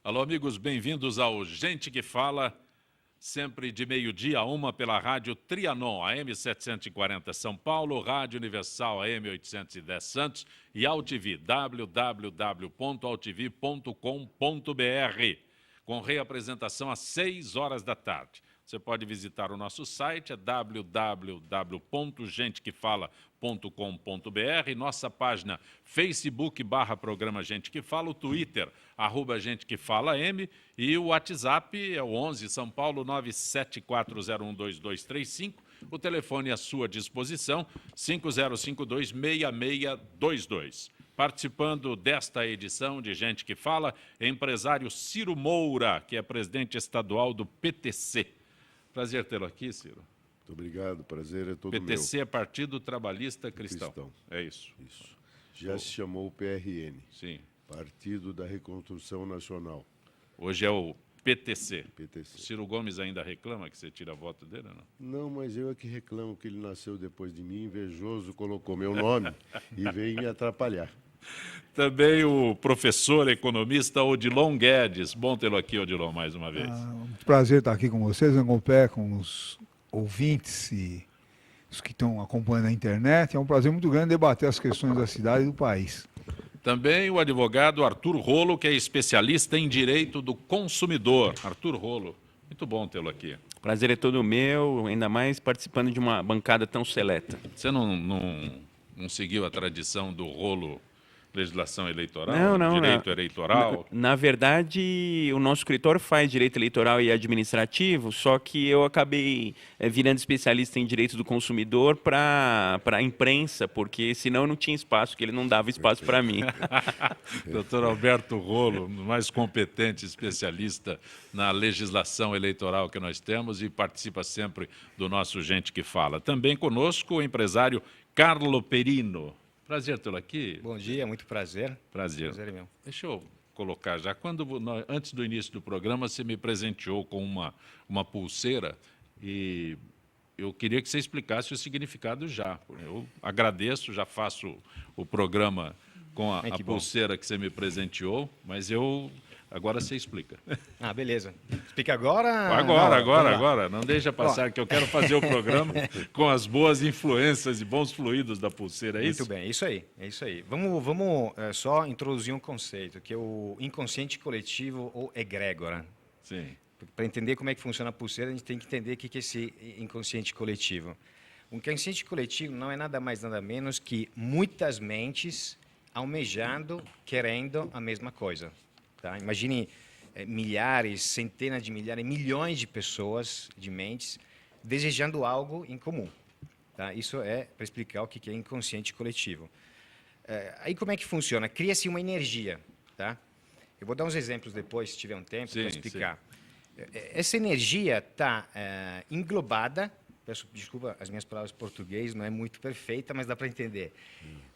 Alô, amigos, bem-vindos ao Gente que Fala, sempre de meio-dia a 1 pela Rádio Trianon, AM 740 São Paulo, Rádio Universal AM 810 Santos e AltV, www.altv.com.br, com reapresentação às 6 horas da tarde. Você pode visitar o nosso site, é www.gentequefala.com.br, nossa página Facebook/Programa Gente que Fala, o Twitter, @GenteQueFalaM, e o WhatsApp é o 11 São Paulo 974012235, o telefone à sua disposição, 5052-6622. Participando desta edição de Gente que Fala, empresário Ciro Moura, que é presidente estadual do PTC. Prazer tê-lo aqui, Ciro. Muito obrigado, prazer é todo PTC meu. é Partido Trabalhista Cristão. É isso. Isso. Já se chamou PRN. Sim. Partido da Reconstrução Nacional. Hoje é o PTC. PTC. Ciro Gomes ainda reclama que você tira a voto dele, ou não? Não, mas eu é que reclamo que ele nasceu depois de mim, invejoso, colocou meu nome e veio me atrapalhar. Também o professor economista Odilon Guedes. Bom tê-lo aqui, Odilon, mais uma vez. Muito prazer estar aqui com vocês, Angopé, com os ouvintes e os que estão acompanhando a internet. É um prazer muito grande debater as questões da cidade e do país. Também o advogado Arthur Rolo, que é especialista em direito do consumidor. Arthur Rolo, muito bom tê-lo aqui. Prazer é todo meu, ainda mais participando de uma bancada tão seleta. Você não seguiu a tradição do Rolo legislação eleitoral, direito eleitoral? Na verdade, o nosso escritório faz direito eleitoral e administrativo, só que eu acabei virando especialista em direito do consumidor para a imprensa, porque senão eu não tinha espaço, que ele não dava espaço para mim. Doutor Alberto Rolo, mais competente especialista na legislação eleitoral que nós temos e participa sempre do nosso Gente que Fala. Também conosco o empresário Carlo Perino. Prazer tê-lo aqui. Bom dia, muito prazer. Prazer. Prazer é meu. Deixa eu colocar já. Antes do início do programa, você me presenteou com uma pulseira e eu queria que você explicasse o significado já. Eu agradeço, já faço o programa com a pulseira que você me presenteou, mas agora você explica. Ah, beleza. Explica agora? Agora. Não deixa passar, que eu quero fazer o programa com as boas influências e bons fluidos da pulseira, é isso? Muito bem, é isso aí. Vamos só introduzir um conceito, que é o inconsciente coletivo ou egrégora. Sim. Para entender como é que funciona a pulseira, a gente tem que entender o que é esse inconsciente coletivo. O inconsciente coletivo não é nada mais, nada menos que muitas mentes almejando, querendo a mesma coisa. Tá? Imagine milhares, centenas de milhares, milhões de pessoas, de mentes, desejando algo em comum. Tá? Isso é para explicar o que é inconsciente coletivo. Aí como é que funciona? Cria-se uma energia. Tá? Eu vou dar uns exemplos depois, se tiver um tempo, para explicar. Essa energia está englobada, peço desculpa, as minhas palavras em português não é muito perfeita, mas dá para entender,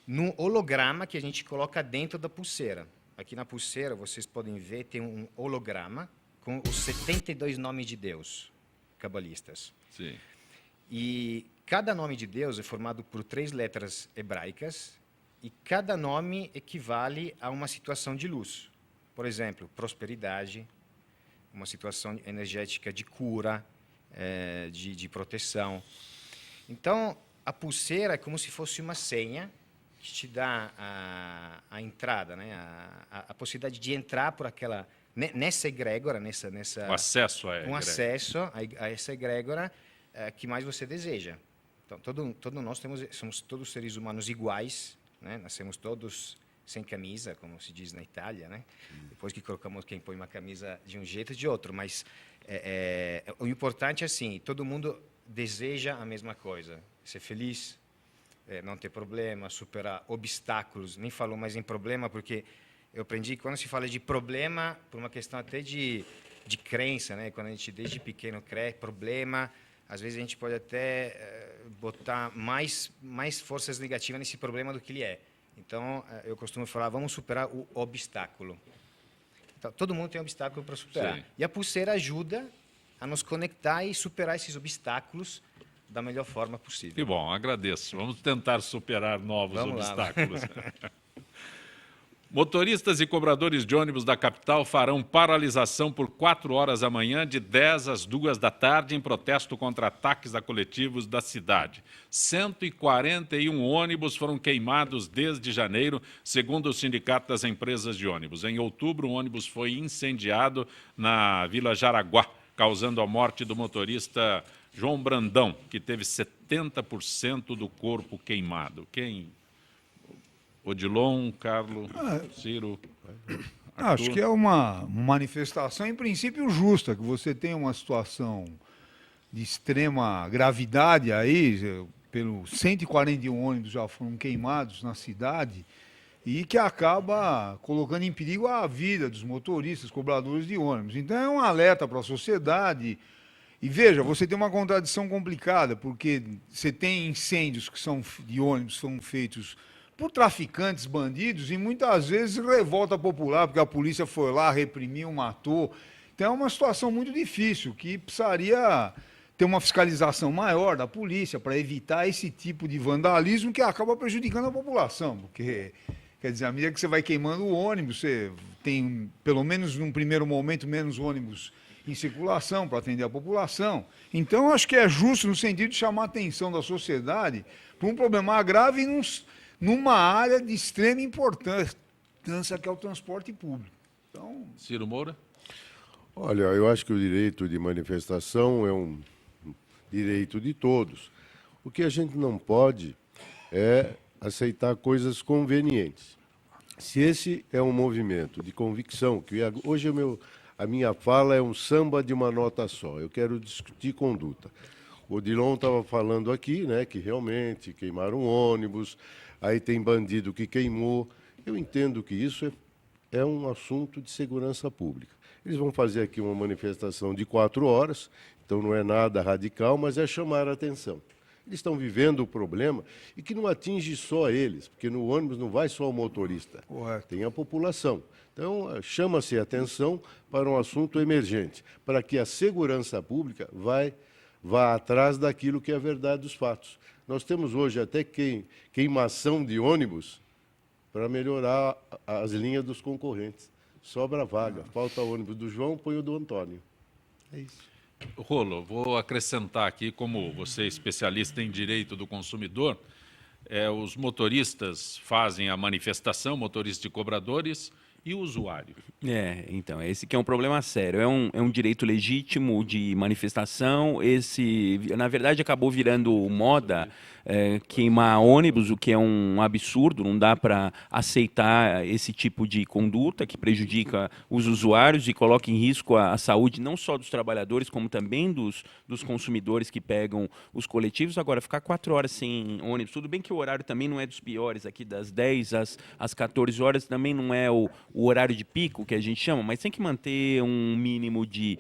num holograma que a gente coloca dentro da pulseira. Aqui na pulseira, vocês podem ver, tem um holograma com os 72 nomes de Deus, cabalistas. Sim. E cada nome de Deus é formado por 3 letras hebraicas e cada nome equivale a uma situação de luz. Por exemplo, prosperidade, uma situação energética de cura, de proteção. Então, a pulseira é como se fosse uma senha que te dá a entrada, né? a possibilidade de entrar por aquela nessa egrégora, O acesso a egrégora. Acesso a essa egrégora que mais você deseja. Então, todos nós somos todos seres humanos iguais, né? Nascemos todos sem camisa, como se diz na Itália, né? Depois que colocamos quem põe uma camisa de um jeito ou de outro, mas o importante é assim, todo mundo deseja a mesma coisa, ser feliz, não ter problema, superar obstáculos. Nem falo mais em problema, porque eu aprendi que quando se fala de problema, por uma questão até de crença, né? Quando a gente desde pequeno cresce, problema, às vezes a gente pode até botar mais forças negativas nesse problema do que ele é. Então, eu costumo falar, vamos superar o obstáculo. Então, todo mundo tem um obstáculo para superar. Sim. E a pulseira ajuda a nos conectar e superar esses obstáculos da melhor forma possível. Que bom, agradeço. Vamos tentar superar novos obstáculos. Motoristas e cobradores de ônibus da capital farão paralisação por 4 horas amanhã, de 10 às 2 da tarde, em protesto contra ataques a coletivos da cidade. 141 ônibus foram queimados desde janeiro, segundo o Sindicato das Empresas de Ônibus. Em outubro, um ônibus foi incendiado na Vila Jaraguá, causando a morte do motorista João Brandão, que teve 70% do corpo queimado. Quem? Odilon, Carlos, Ciro. Acho que é uma manifestação, em princípio, justa, que você tem uma situação de extrema gravidade aí, pelos 141 ônibus já foram queimados na cidade, e que acaba colocando em perigo a vida dos motoristas, cobradores de ônibus. Então é um alerta para a sociedade. E veja, você tem uma contradição complicada, porque você tem incêndios que são de ônibus, são feitos por traficantes, bandidos, e muitas vezes revolta popular, porque a polícia foi lá, reprimiu, matou. Então é uma situação muito difícil, que precisaria ter uma fiscalização maior da polícia para evitar esse tipo de vandalismo que acaba prejudicando a população, porque, quer dizer, à medida que você vai queimando o ônibus, você tem, pelo menos num primeiro momento, menos ônibus em circulação para atender a população. Então, acho que é justo no sentido de chamar a atenção da sociedade para um problema grave numa área de extrema importância, que é o transporte público. Então, Ciro Moura? Olha, eu acho que o direito de manifestação é um direito de todos. O que a gente não pode é aceitar coisas convenientes. Se esse é um movimento de convicção, que hoje a minha fala é um samba de uma nota só, eu quero discutir conduta. O Odilon estava falando aqui, né, que realmente queimaram ônibus, aí tem bandido que queimou. Eu entendo que isso é um assunto de segurança pública. Eles vão fazer aqui uma manifestação de 4 horas, então não é nada radical, mas é chamar a atenção. Eles estão vivendo o problema e que não atinge só eles, porque no ônibus não vai só o motorista, tem a população. Então, chama-se a atenção para um assunto emergente, para que a segurança pública vá atrás daquilo que é a verdade dos fatos. Nós temos hoje até queimação de ônibus para melhorar as linhas dos concorrentes. Sobra vaga, falta o ônibus do João, põe o do Antônio. É isso. Rolo, vou acrescentar aqui, como você é especialista em direito do consumidor, os motoristas fazem a manifestação, motoristas e cobradores, e o usuário. Então, esse que é um problema sério. É um direito legítimo de manifestação. Na verdade, acabou virando moda queimar ônibus, o que é um absurdo. Não dá para aceitar esse tipo de conduta que prejudica os usuários e coloca em risco a saúde não só dos trabalhadores, como também dos consumidores que pegam os coletivos. Agora, ficar 4 horas sem ônibus, tudo bem que o horário também não é dos piores, aqui das 10 às 14 horas também não é o horário de pico, que a gente chama, mas tem que manter um mínimo de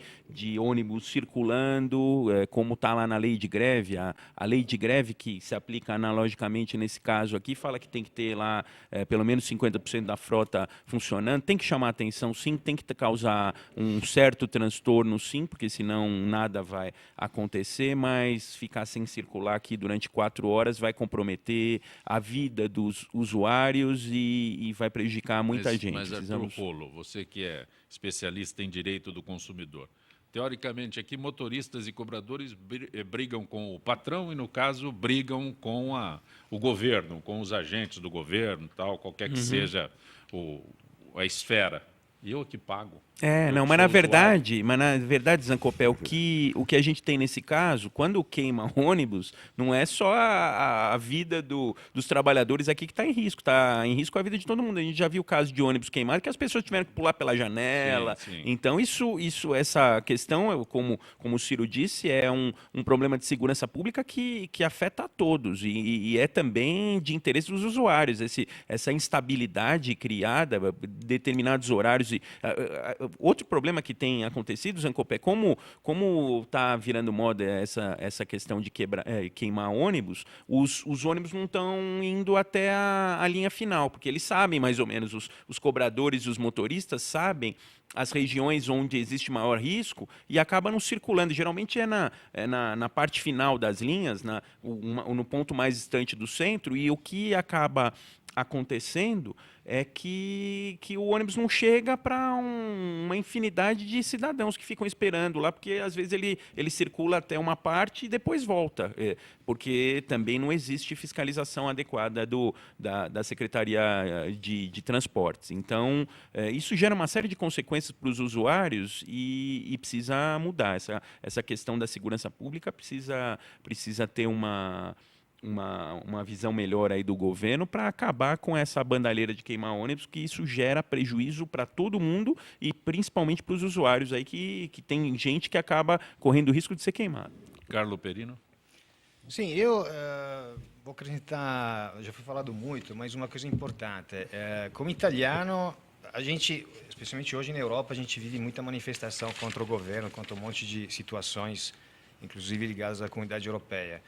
ônibus circulando, como está lá na lei de greve. A lei de greve, que se aplica analogicamente nesse caso aqui, fala que tem que ter lá pelo menos 50% da frota funcionando. Tem que chamar atenção, sim, tem que causar um certo transtorno, sim, porque senão nada vai acontecer, mas ficar sem circular aqui durante 4 horas vai comprometer a vida dos usuários e vai prejudicar muita gente. Mas Arthur Rolo, você que é especialista em direito do consumidor, teoricamente aqui motoristas e cobradores brigam com o patrão e, no caso, brigam com o governo, com os agentes do governo, tal, qualquer que seja a esfera. E eu que pago. Mas na verdade, Zancopé, o que a gente tem nesse caso, quando queima ônibus, não é só a vida dos trabalhadores aqui que está em risco, está em risco a vida de todo mundo. A gente já viu o caso de ônibus queimado que as pessoas tiveram que pular pela janela. Sim. Então, essa questão, como o Ciro disse, é um problema de segurança pública que afeta a todos e é também de interesse dos usuários. Essa instabilidade criada, determinados horários. Outro problema que tem acontecido, Zancopé, como está virando moda essa questão de queimar ônibus, os ônibus não estão indo até a linha final, porque eles sabem mais ou menos, os cobradores e os motoristas sabem as regiões onde existe maior risco e acaba não circulando. Geralmente é na parte final das linhas, no ponto mais distante do centro, e o que acaba acontecendo é que o ônibus não chega para uma infinidade de cidadãos que ficam esperando lá, porque às vezes ele circula até uma parte e depois volta, porque também não existe fiscalização adequada da Secretaria de Transportes. Então, isso gera uma série de consequências para os usuários e precisa mudar. Essa questão da segurança pública precisa ter uma visão melhor aí do governo para acabar com essa bandalheira de queimar ônibus, que isso gera prejuízo para todo mundo e principalmente para os usuários aí que tem gente que acaba correndo o risco de ser queimado. Carlo Perino. Sim, eu vou acrescentar, já foi falado muito, mas uma coisa importante. Como italiano, a gente, especialmente hoje na Europa, a gente vive muita manifestação contra o governo, contra um monte de situações, inclusive ligadas à comunidade europeia.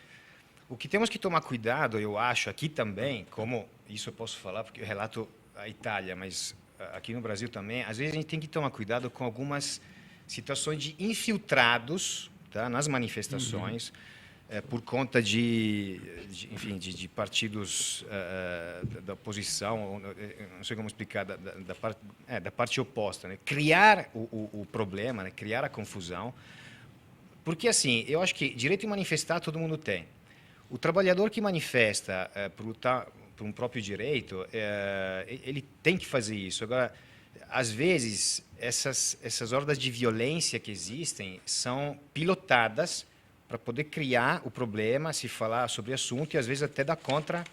O que temos que tomar cuidado, eu acho, aqui também, como isso eu posso falar porque eu relato a Itália, mas aqui no Brasil também, às vezes a gente tem que tomar cuidado com algumas situações de infiltrados, tá, nas manifestações, por conta enfim, de partidos da oposição, não sei como explicar, da parte oposta, né? Criar o problema, né? Criar a confusão, porque assim, eu acho que direito de manifestar todo mundo tem. O trabalhador que manifesta por lutar por um próprio direito, ele tem que fazer isso. Agora, às vezes, essas hordas de violência que existem são pilotadas para poder criar o problema, se falar sobre o assunto e, às vezes, até dar contra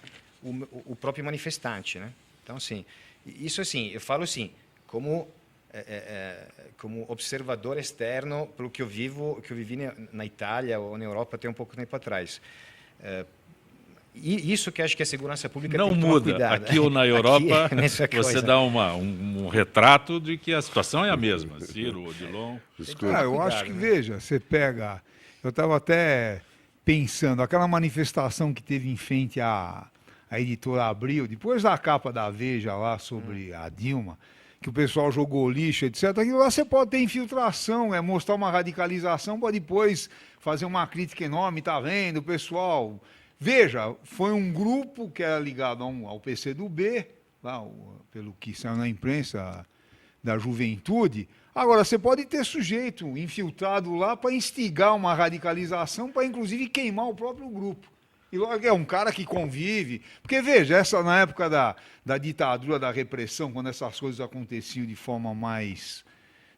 o próprio manifestante, né? Então, assim, isso assim, eu falo assim, como observador externo pelo que eu vivi na Itália ou na Europa até um pouco tempo atrás. E isso que acho que a segurança pública não tem que tomar muda. cuidado. Aqui ou na Europa, Aqui, você dá um retrato de que a situação é a mesma. Ciro, Odilon. Eu acho que, veja, você pega... Eu estava até pensando, aquela manifestação que teve em frente à editora Abril, depois da capa da Veja lá sobre a Dilma, que o pessoal jogou lixo, etc. Aquilo lá você pode ter infiltração, mostrar uma radicalização para depois fazer uma crítica enorme, tá vendo, pessoal? Veja, foi um grupo que era ligado ao PCdoB, lá, pelo que saiu na imprensa da juventude. Agora, você pode ter sujeito infiltrado lá para instigar uma radicalização, para inclusive queimar o próprio grupo. E logo é um cara que convive. Porque, veja, na época da ditadura, da repressão, quando essas coisas aconteciam de forma mais,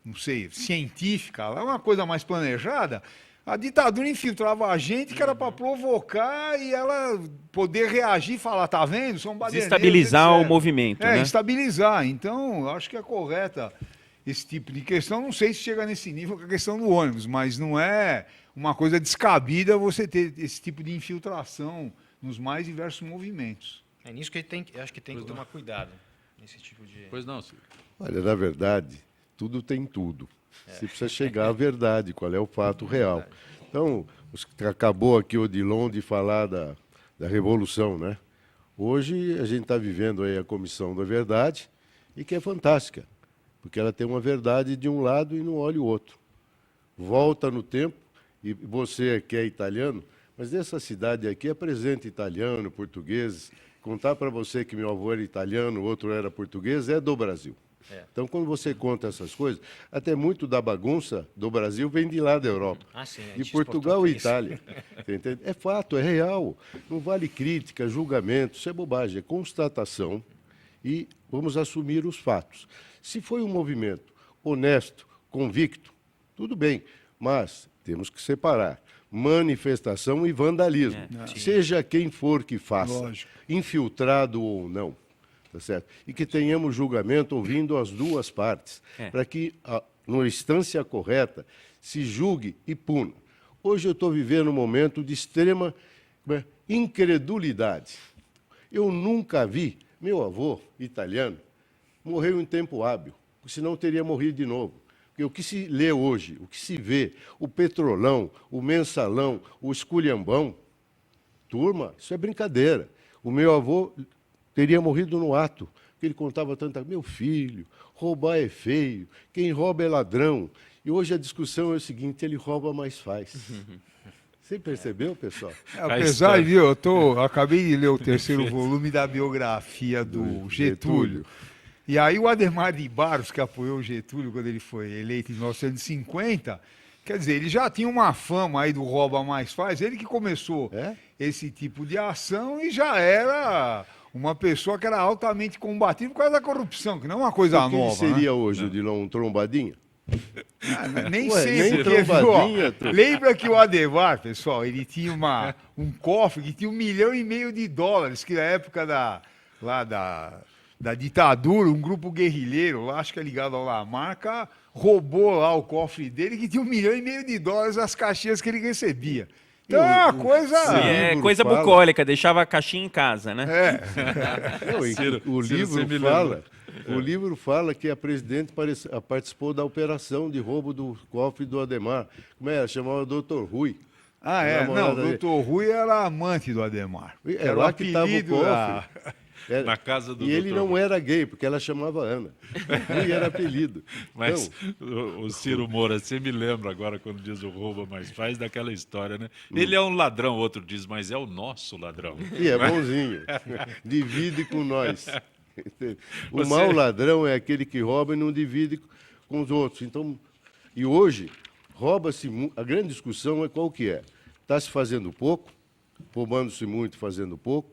não sei, científica, uma coisa mais planejada, a ditadura infiltrava a gente que era para provocar e ela poder reagir e falar, tá vendo? São baderneiros, desestabilizar etc. o movimento, né? Estabilizar. Então, acho que é correta esse tipo de questão. Não sei se chega nesse nível com a questão do ônibus, mas não é uma coisa descabida você ter esse tipo de infiltração nos mais diversos movimentos. É nisso que acho que tem que tomar cuidado, nesse tipo de... Pois não, Ciro. Olha, na verdade, tudo tem tudo. Você precisa chegar à verdade, qual é o fato real. Então, acabou aqui o Odilon de falar da Revolução, né? Hoje a gente está vivendo aí a Comissão da Verdade, e que é fantástica, porque ela tem uma verdade de um lado e não olha o outro. Volta no tempo, e você que é italiano, mas nessa cidade aqui é presente italiano, português. Contar para você que meu avô era italiano, o outro era português, é do Brasil. Então, quando você conta essas coisas, até muito da bagunça do Brasil vem de lá da Europa. Sim, de Portugal e Itália. Entende? É fato, é real. Não vale crítica, julgamento, isso é bobagem, é constatação e vamos assumir os fatos. Se foi um movimento honesto, convicto, tudo bem, mas temos que separar manifestação e vandalismo. Seja quem for que faça, Lógico. infiltrado ou não. Tá certo? E que tenhamos julgamento ouvindo as duas partes, para que, na instância correta, se julgue e puna. Hoje eu estou vivendo um momento de extrema incredulidade. Eu nunca vi meu avô italiano morreu em tempo hábil, senão teria morrido de novo. Porque o que se lê hoje, o que se vê, o petrolão, o mensalão, o esculhambão, turma, isso é brincadeira. O meu avô teria morrido no ato, porque ele contava tanto, meu filho, roubar é feio, quem rouba é ladrão. E hoje a discussão é o seguinte, ele rouba, mas faz. Você percebeu, pessoal? Apesar de acabei de ler o terceiro volume da biografia do Getúlio. E aí o Adhemar de Barros, que apoiou o Getúlio quando ele foi eleito em 1950, quer dizer, ele já tinha uma fama aí do rouba mais faz, ele que começou esse tipo de ação e já era uma pessoa que era altamente combativa por causa da corrupção, que não é uma coisa O que nova. seria né? hoje, Odilon, um trombadinha? Nem Ué, sempre. nem Porque, trombadinha, tu. lembra que o Adhemar, pessoal, ele tinha um cofre que tinha $1,5 milhão, que na época da ditadura, um grupo guerrilheiro, lá, acho que é ligado ao Lamarca, roubou lá o cofre dele, que tinha $1,5 milhão as caixinhas que ele recebia. Então é uma coisa... Sim, é livro coisa fala- bucólica, deixava a caixinha em casa, né? Não, Ciro, o Ciro, livro você me fala. O livro fala que a presidente participou da operação de roubo do cofre do Adhemar. Como é? Chamava Dr. Rui. Não, namorada o dele. doutor Rui era amante do Adhemar. É Era o lá que estava o apelido cofre. Na casa do E ele Dr. não Rui. era gay, porque ela chamava Ana. Rui era apelido. Mas Então, o Ciro Moura, você me lembra agora quando diz o rouba, mas faz daquela história, né? Ele é um ladrão, outro diz, mas é o nosso ladrão. e é bonzinho. Divide com nós. O Você- mau ladrão é aquele que rouba e não divide com os outros. Então, e hoje, rouba-se. A grande discussão é qual que é? Está se fazendo pouco, roubando-se muito, fazendo pouco,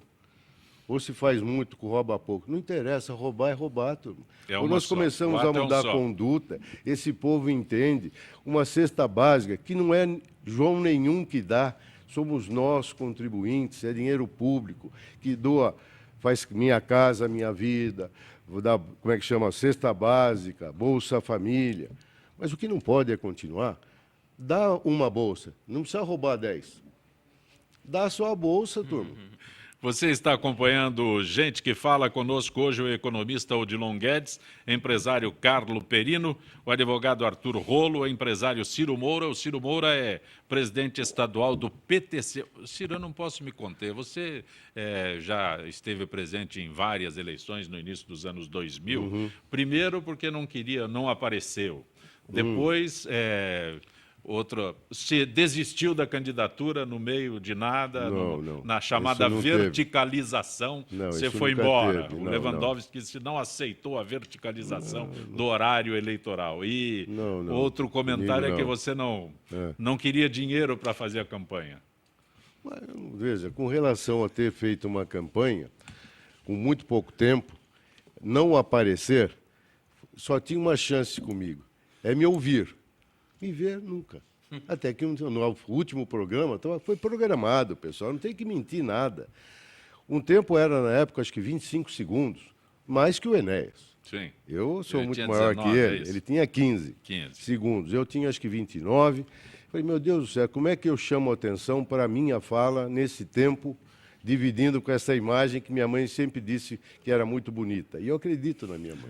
ou se faz muito, rouba pouco. Não interessa, roubar é roubar, turma. É Quando uma nós só. começamos O a ato é um mudar a só. conduta, esse povo entende uma cesta básica, que não é João nenhum que dá, somos nós, contribuintes, é dinheiro público, que doa, faz Minha Casa Minha Vida, vou dar, como é que chama, cesta básica, Bolsa Família. Mas o que não pode é continuar. Dá uma bolsa, não precisa roubar 10. Dá só a bolsa, turma. Você está acompanhando Gente que Fala conosco hoje, o economista Odilon Guedes, empresário Carlo Perino, o advogado Arthur Rolo, o empresário Ciro Moura. O Ciro Moura é presidente estadual do PTC. Ciro, eu não posso me conter. Você já esteve presente em várias eleições no início dos anos 2000. Primeiro porque não apareceu. Depois... se desistiu da candidatura no meio de nada, Não. na chamada Isso não teve. verticalização, Não, você isso foi nunca embora. teve. O Não, Lewandowski não aceitou a verticalização do horário eleitoral. E Não. outro comentário Comigo é que não. você não queria dinheiro para fazer a campanha. Mas, veja, com relação a ter feito uma campanha, com muito pouco tempo, não aparecer, só tinha uma chance comigo, é me ouvir. Me ver nunca. Até que no último programa foi programado, pessoal, não tem que mentir nada. Um tempo era, na época, acho que 25 segundos, mais que o Enéas. Sim. Eu sou Ele muito tinha maior 19, que é ele. isso? Ele tinha 15 segundos. Eu tinha, acho que 29. Falei, meu Deus do céu, como é que eu chamo a atenção para a minha fala nesse tempo, dividindo com essa imagem que minha mãe sempre disse que era muito bonita. E eu acredito na minha mãe.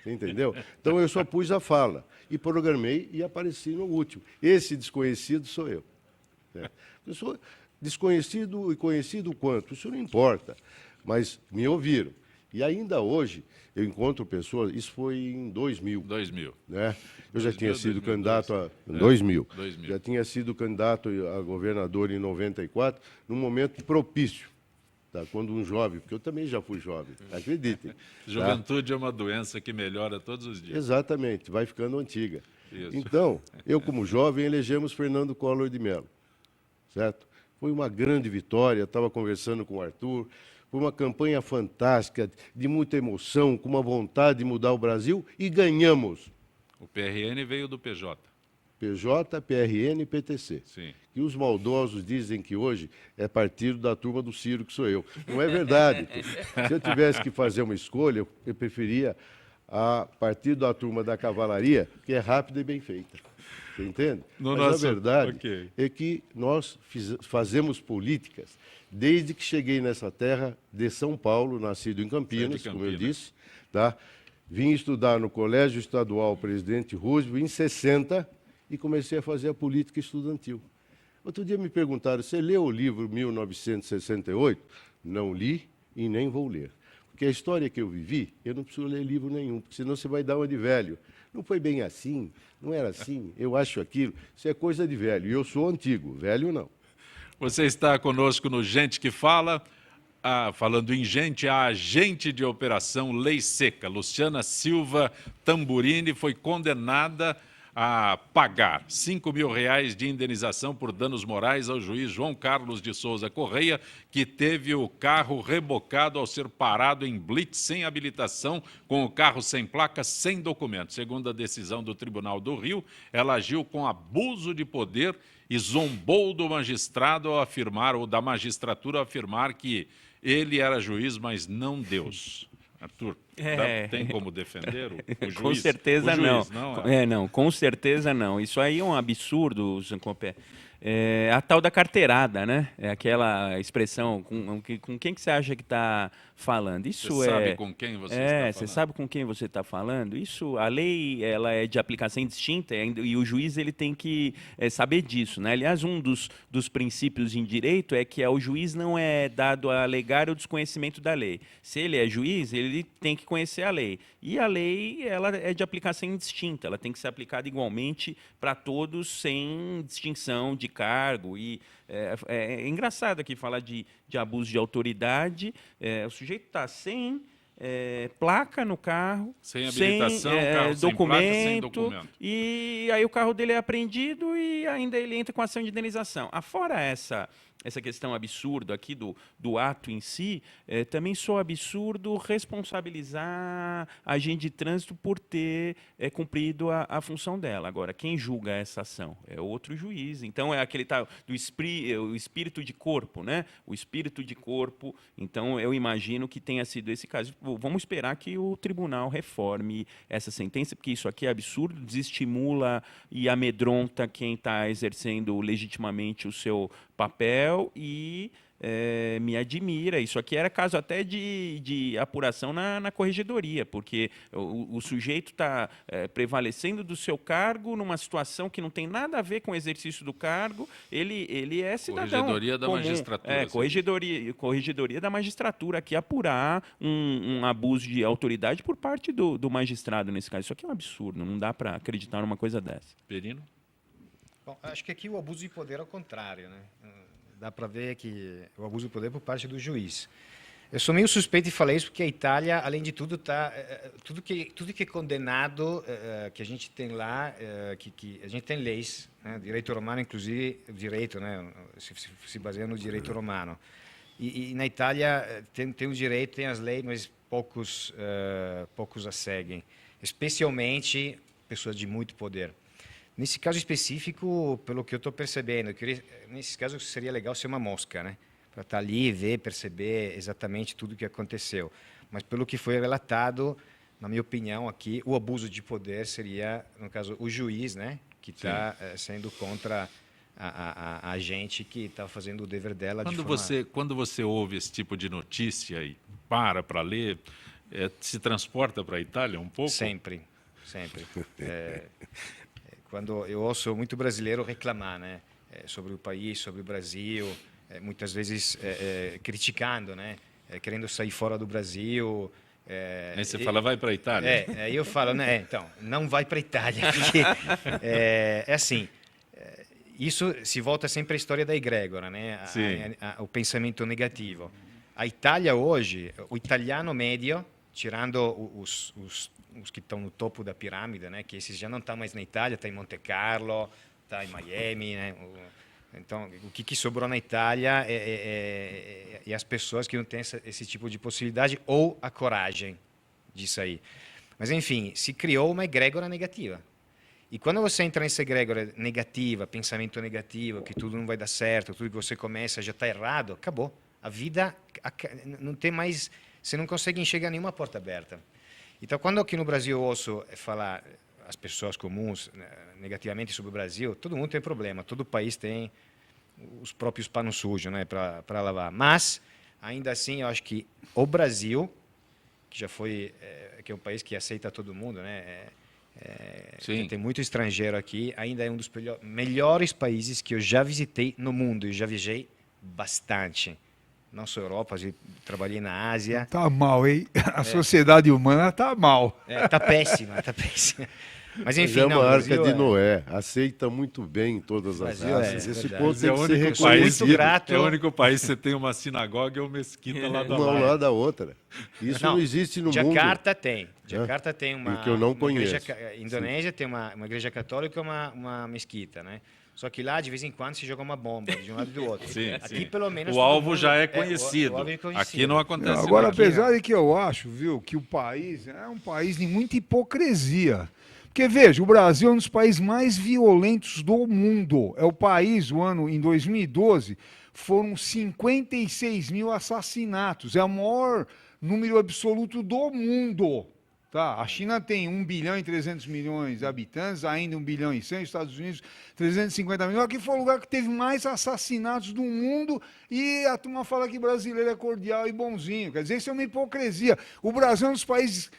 Você entendeu? Então eu só pus a fala e programei e apareci no último. Esse desconhecido sou eu. Né? Eu sou desconhecido e conhecido quanto, isso não importa, mas me ouviram. E ainda hoje eu encontro pessoas, isso foi em 2000. 2000. Né? Eu já 2000, tinha sido 2002. candidato a 2000. 2000. Já tinha sido candidato a governador em 94, num momento propício. Tá? Quando um jovem, porque eu também já fui jovem, acreditem. Tá? Juventude é uma doença que melhora todos os dias. Exatamente, vai ficando antiga. Isso. Então, eu como jovem elegemos Fernando Collor de Mello, certo? Foi uma grande vitória, estava conversando com o Arthur, foi uma campanha fantástica, de muita emoção, com uma vontade de mudar o Brasil e ganhamos. O PRN veio do PJ. PJ, PRN e PTC. Sim. E os maldosos dizem que hoje é partido da turma do Ciro, que sou eu. Não é verdade. Se eu tivesse que fazer uma escolha, eu preferia a partido da turma da cavalaria, que é rápida e bem feita. Você entende? No Mas nosso- a verdade ok. é que nós fazemos políticas desde que cheguei nessa terra de São Paulo, nascido em Campinas, Você é de como eu Campinas. disse. Tá? Vim estudar no Colégio Estadual Presidente Roosevelt em 60 e comecei a fazer a política estudantil. Outro dia me perguntaram, você leu o livro 1968? Não li e nem vou ler. Porque a história que eu vivi, eu não preciso ler livro nenhum, porque senão você vai dar uma de velho. Não foi bem assim, não era assim, eu acho aquilo. Isso é coisa de velho. E eu sou antigo, velho não. Você está conosco no Gente que Fala. Falando em gente, a agente de operação Lei Seca, Luciana Silva Tamburini, foi condenada a pagar R$ 5.000 de indenização por danos morais ao juiz João Carlos de Souza Correia, que teve o carro rebocado ao ser parado em blitz sem habilitação, com o carro sem placa, sem documento. Segundo a decisão do Tribunal do Rio, ela agiu com abuso de poder e zombou do magistrado ao afirmar, ou da magistratura ao afirmar que ele era juiz, mas não Deus. Arthur, tem como defender o juiz? Com certeza juiz, não. é? Não, com certeza não. Isso aí é um absurdo, Zancopé. É a tal da carteirada, né? É aquela expressão, com quem que você acha que está falando? Isso você sabe com quem você está falando? Você sabe com quem você está falando? Isso, a lei, ela é de aplicação indistinta e o juiz ele tem que saber disso, né? Aliás, um dos princípios em direito é que o juiz não é dado a alegar o desconhecimento da lei. Se ele é juiz, ele tem que conhecer a lei. E a lei, ela é de aplicação indistinta, ela tem que ser aplicada igualmente para todos, sem distinção de cargo. E é engraçado aqui falar de abuso de autoridade. O sujeito está sem placa no carro, sem habilitação, carro sem documento, placa, sem documento. E aí o carro dele é apreendido e ainda ele entra com ação de indenização. Afora essa questão absurda aqui do ato em si, também sou absurdo responsabilizar a agente de trânsito por ter cumprido a função dela. Agora, quem julga essa ação é outro juiz. Então, é aquele tal o espírito de corpo, né? O espírito de corpo. Então, eu imagino que tenha sido esse caso. Vamos esperar que o tribunal reforme essa sentença, porque isso aqui é absurdo, desestimula e amedronta quem está exercendo legitimamente o seu papel e me admira. Isso aqui era caso até de apuração na corregedoria, porque o sujeito está prevalecendo do seu cargo numa situação que não tem nada a ver com o exercício do cargo. Ele é cidadão Corregedoria da comum. magistratura. Corregedoria da magistratura, aqui apurar um abuso de autoridade por parte do magistrado nesse caso. Isso aqui é um absurdo, não dá para acreditar numa coisa dessa. Perino? Bom, acho que aqui o abuso de poder é o contrário, né? Dá para ver que o abuso de poder por parte do juiz. Eu sou meio suspeito de falar isso porque a Itália, além de tudo, tudo que é condenado que a gente tem lá, que a gente tem leis, né? Direito romano, inclusive, direito, né? Se baseia no direito romano. E na Itália tem o direito, tem as leis, mas poucos as seguem, especialmente pessoas de muito poder. Nesse caso específico, pelo que eu estou percebendo, nesse caso seria legal ser uma mosca, né? Para estar ali, ver, perceber exatamente tudo o que aconteceu. Mas pelo que foi relatado, na minha opinião aqui, o abuso de poder seria, no caso, o juiz, né? Que está sendo contra a gente que está fazendo o dever dela. Quando você ouve esse tipo de notícia e para ler, se transporta para a Itália um pouco? Sempre. Quando eu ouço muito brasileiro reclamar, né, sobre o país, sobre o Brasil, muitas vezes criticando, né, querendo sair fora do Brasil. Aí você fala, vai para a Itália? Aí eu falo, né, então, não vai para a Itália, porque é assim, isso se volta sempre à história da egrégora, né, o pensamento negativo. A Itália hoje, o italiano médio, tirando os que estão no topo da pirâmide, né? Que esses já não estão mais na Itália, está em Monte Carlo, está em Miami, né? Então, o que sobrou na Itália é as pessoas que não têm esse tipo de possibilidade ou a coragem de sair. Mas, enfim, se criou uma egrégora negativa. E quando você entra nessa egrégora negativa, pensamento negativo, que tudo não vai dar certo, tudo que você começa já está errado, acabou. A vida não tem mais... Você não consegue enxergar nenhuma porta aberta. Então, quando aqui no Brasil eu ouço falar as pessoas comuns negativamente sobre o Brasil, todo mundo tem problema, todo país tem os próprios panos sujos, né, para lavar. Mas, ainda assim, eu acho que o Brasil, que já foi, que é um país que aceita todo mundo, né, tem muito estrangeiro aqui, ainda é um dos melhores países que eu já visitei no mundo, eu já viajei bastante. Não só Europa, trabalhei na Ásia. Tá mal, hein? A sociedade humana tá mal. Tá péssima, tá péssima. Mas enfim, é não, uma o arca Brasil de Noé, aceita muito bem todas as Brasil raças. é Esse verdade. ponto tem É o que ser único sou país- reconhecido. muito grato. É o único país que você tem uma sinagoga e uma mesquita lá do Uma ao lado. lado da outra. Isso não existe no mundo. Jakarta tem. Jakarta tem uma. que eu não uma igreja conheço. Indonésia tem uma igreja católica e uma mesquita, né? Só que lá, de vez em quando, se joga uma bomba de um lado e do outro. Sim, Aqui, sim. pelo menos. O todo alvo mundo- já é o conhecido. alvo é conhecido. Aqui não acontece Agora, nada. apesar de que eu acho, viu, que o país é um país de muita hipocrisia. Porque, veja, o Brasil é um dos países mais violentos do mundo. É o país, em 2012, foram 56 mil assassinatos. É o maior número absoluto do mundo. Tá? A China tem 1 bilhão e 300 milhões de habitantes, ainda 1 bilhão e 100, os Estados Unidos 350 milhões. Aqui foi o lugar que teve mais assassinatos do mundo e a turma fala que brasileiro é cordial e bonzinho. Quer dizer, isso é uma hipocrisia. O Brasil é um dos países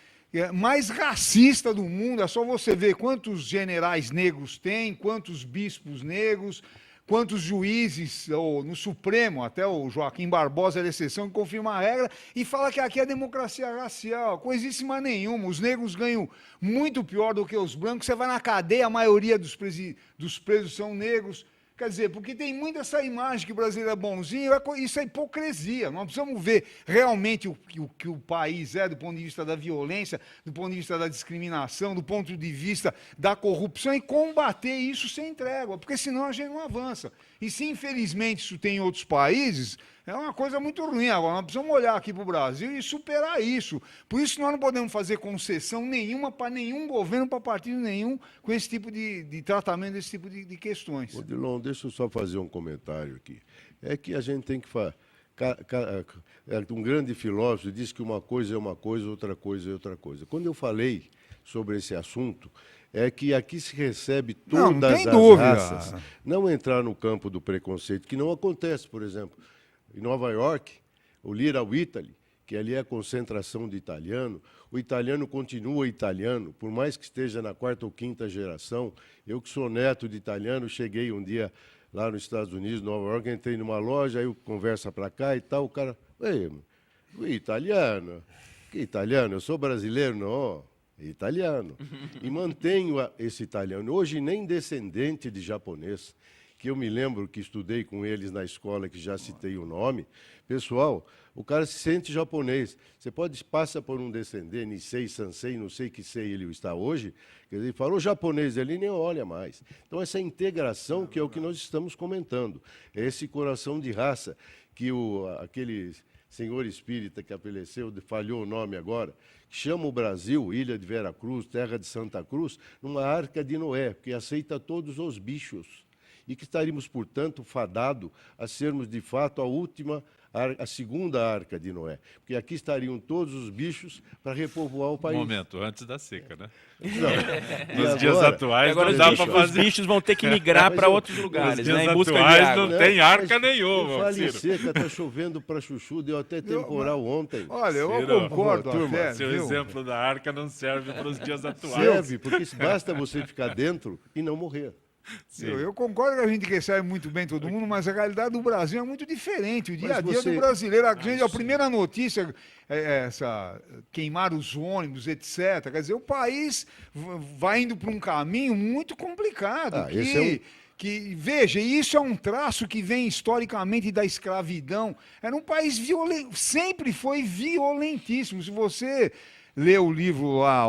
mais racista do mundo. É só você ver quantos generais negros tem, quantos bispos negros, quantos juízes, no Supremo, até o Joaquim Barbosa é a exceção, que confirma a regra, e fala que aqui é democracia racial, coisíssima nenhuma. Os negros ganham muito pior do que os brancos. Você vai na cadeia, a maioria dos presos são negros. Quer dizer, porque tem muito essa imagem que o brasileiro é bonzinho, isso é hipocrisia. Nós precisamos ver realmente o que o país é do ponto de vista da violência, do ponto de vista da discriminação, do ponto de vista da corrupção e combater isso sem trégua, porque senão a gente não avança. E se infelizmente isso tem em outros países, é uma coisa muito ruim. Agora, nós precisamos olhar aqui para o Brasil e superar isso. Por isso nós não podemos fazer concessão nenhuma para nenhum governo, para partido nenhum, com esse tipo de tratamento, desse tipo de questões. Odilon, deixa eu só fazer um comentário aqui. É que a gente tem que um grande filósofo diz que uma coisa é uma coisa, outra coisa é outra coisa. Quando eu falei sobre esse assunto, é que aqui se recebe todas as raças. Não entrar no campo do preconceito, que não acontece, por exemplo, em Nova York, o Little Italy, que ali é a concentração de italiano, o italiano continua italiano, por mais que esteja na 4ª ou 5ª geração. Eu que sou neto de italiano, cheguei um dia lá nos Estados Unidos, Nova York, entrei numa loja, aí conversa para cá e tal, o cara, italiano? Que italiano? Eu sou brasileiro, não, italiano. E mantenho esse italiano. Hoje nem descendente de japonês, que eu me lembro que estudei com eles na escola, que já citei o nome. Pessoal, o cara se sente japonês. Você passa por um descendente, Nisei, Sansei, não sei que sei ele está hoje, quer dizer, ele falou japonês, ele nem olha mais. Então, essa integração que é o que nós estamos comentando, é esse coração de raça que aquele senhor espírita que apareceu, falhou o nome agora, chama o Brasil, Ilha de Veracruz, terra de Santa Cruz, numa arca de Noé, porque aceita todos os bichos. E que estaríamos, portanto, fadados a sermos, de fato, a segunda arca de Noé. Porque aqui estariam todos os bichos para repovoar o país. Um momento, antes da seca, né? Não. Nos dias atuais Agora não dá os para bichos, fazer. os bichos vão ter que migrar para outros lugares, Nos dias né, em busca de atuais água. não tem arca nenhuma, Fale Ciro. seca, está chovendo para chuchu, deu até temporal ontem. Olha, eu Ciro, concordo turma, até, Seu viu? exemplo da arca não serve para os dias atuais. Serve, porque basta você ficar dentro e não morrer. Eu concordo que a gente recebe muito bem todo mundo, mas a realidade do Brasil é muito diferente. O dia a dia você- do brasileiro, a primeira notícia é essa, queimar os ônibus, etc. Quer dizer, o país vai indo para um caminho muito complicado. esse Veja, isso é um traço que vem historicamente da escravidão. Era um país violento, sempre foi violentíssimo. Se você lê o livro lá,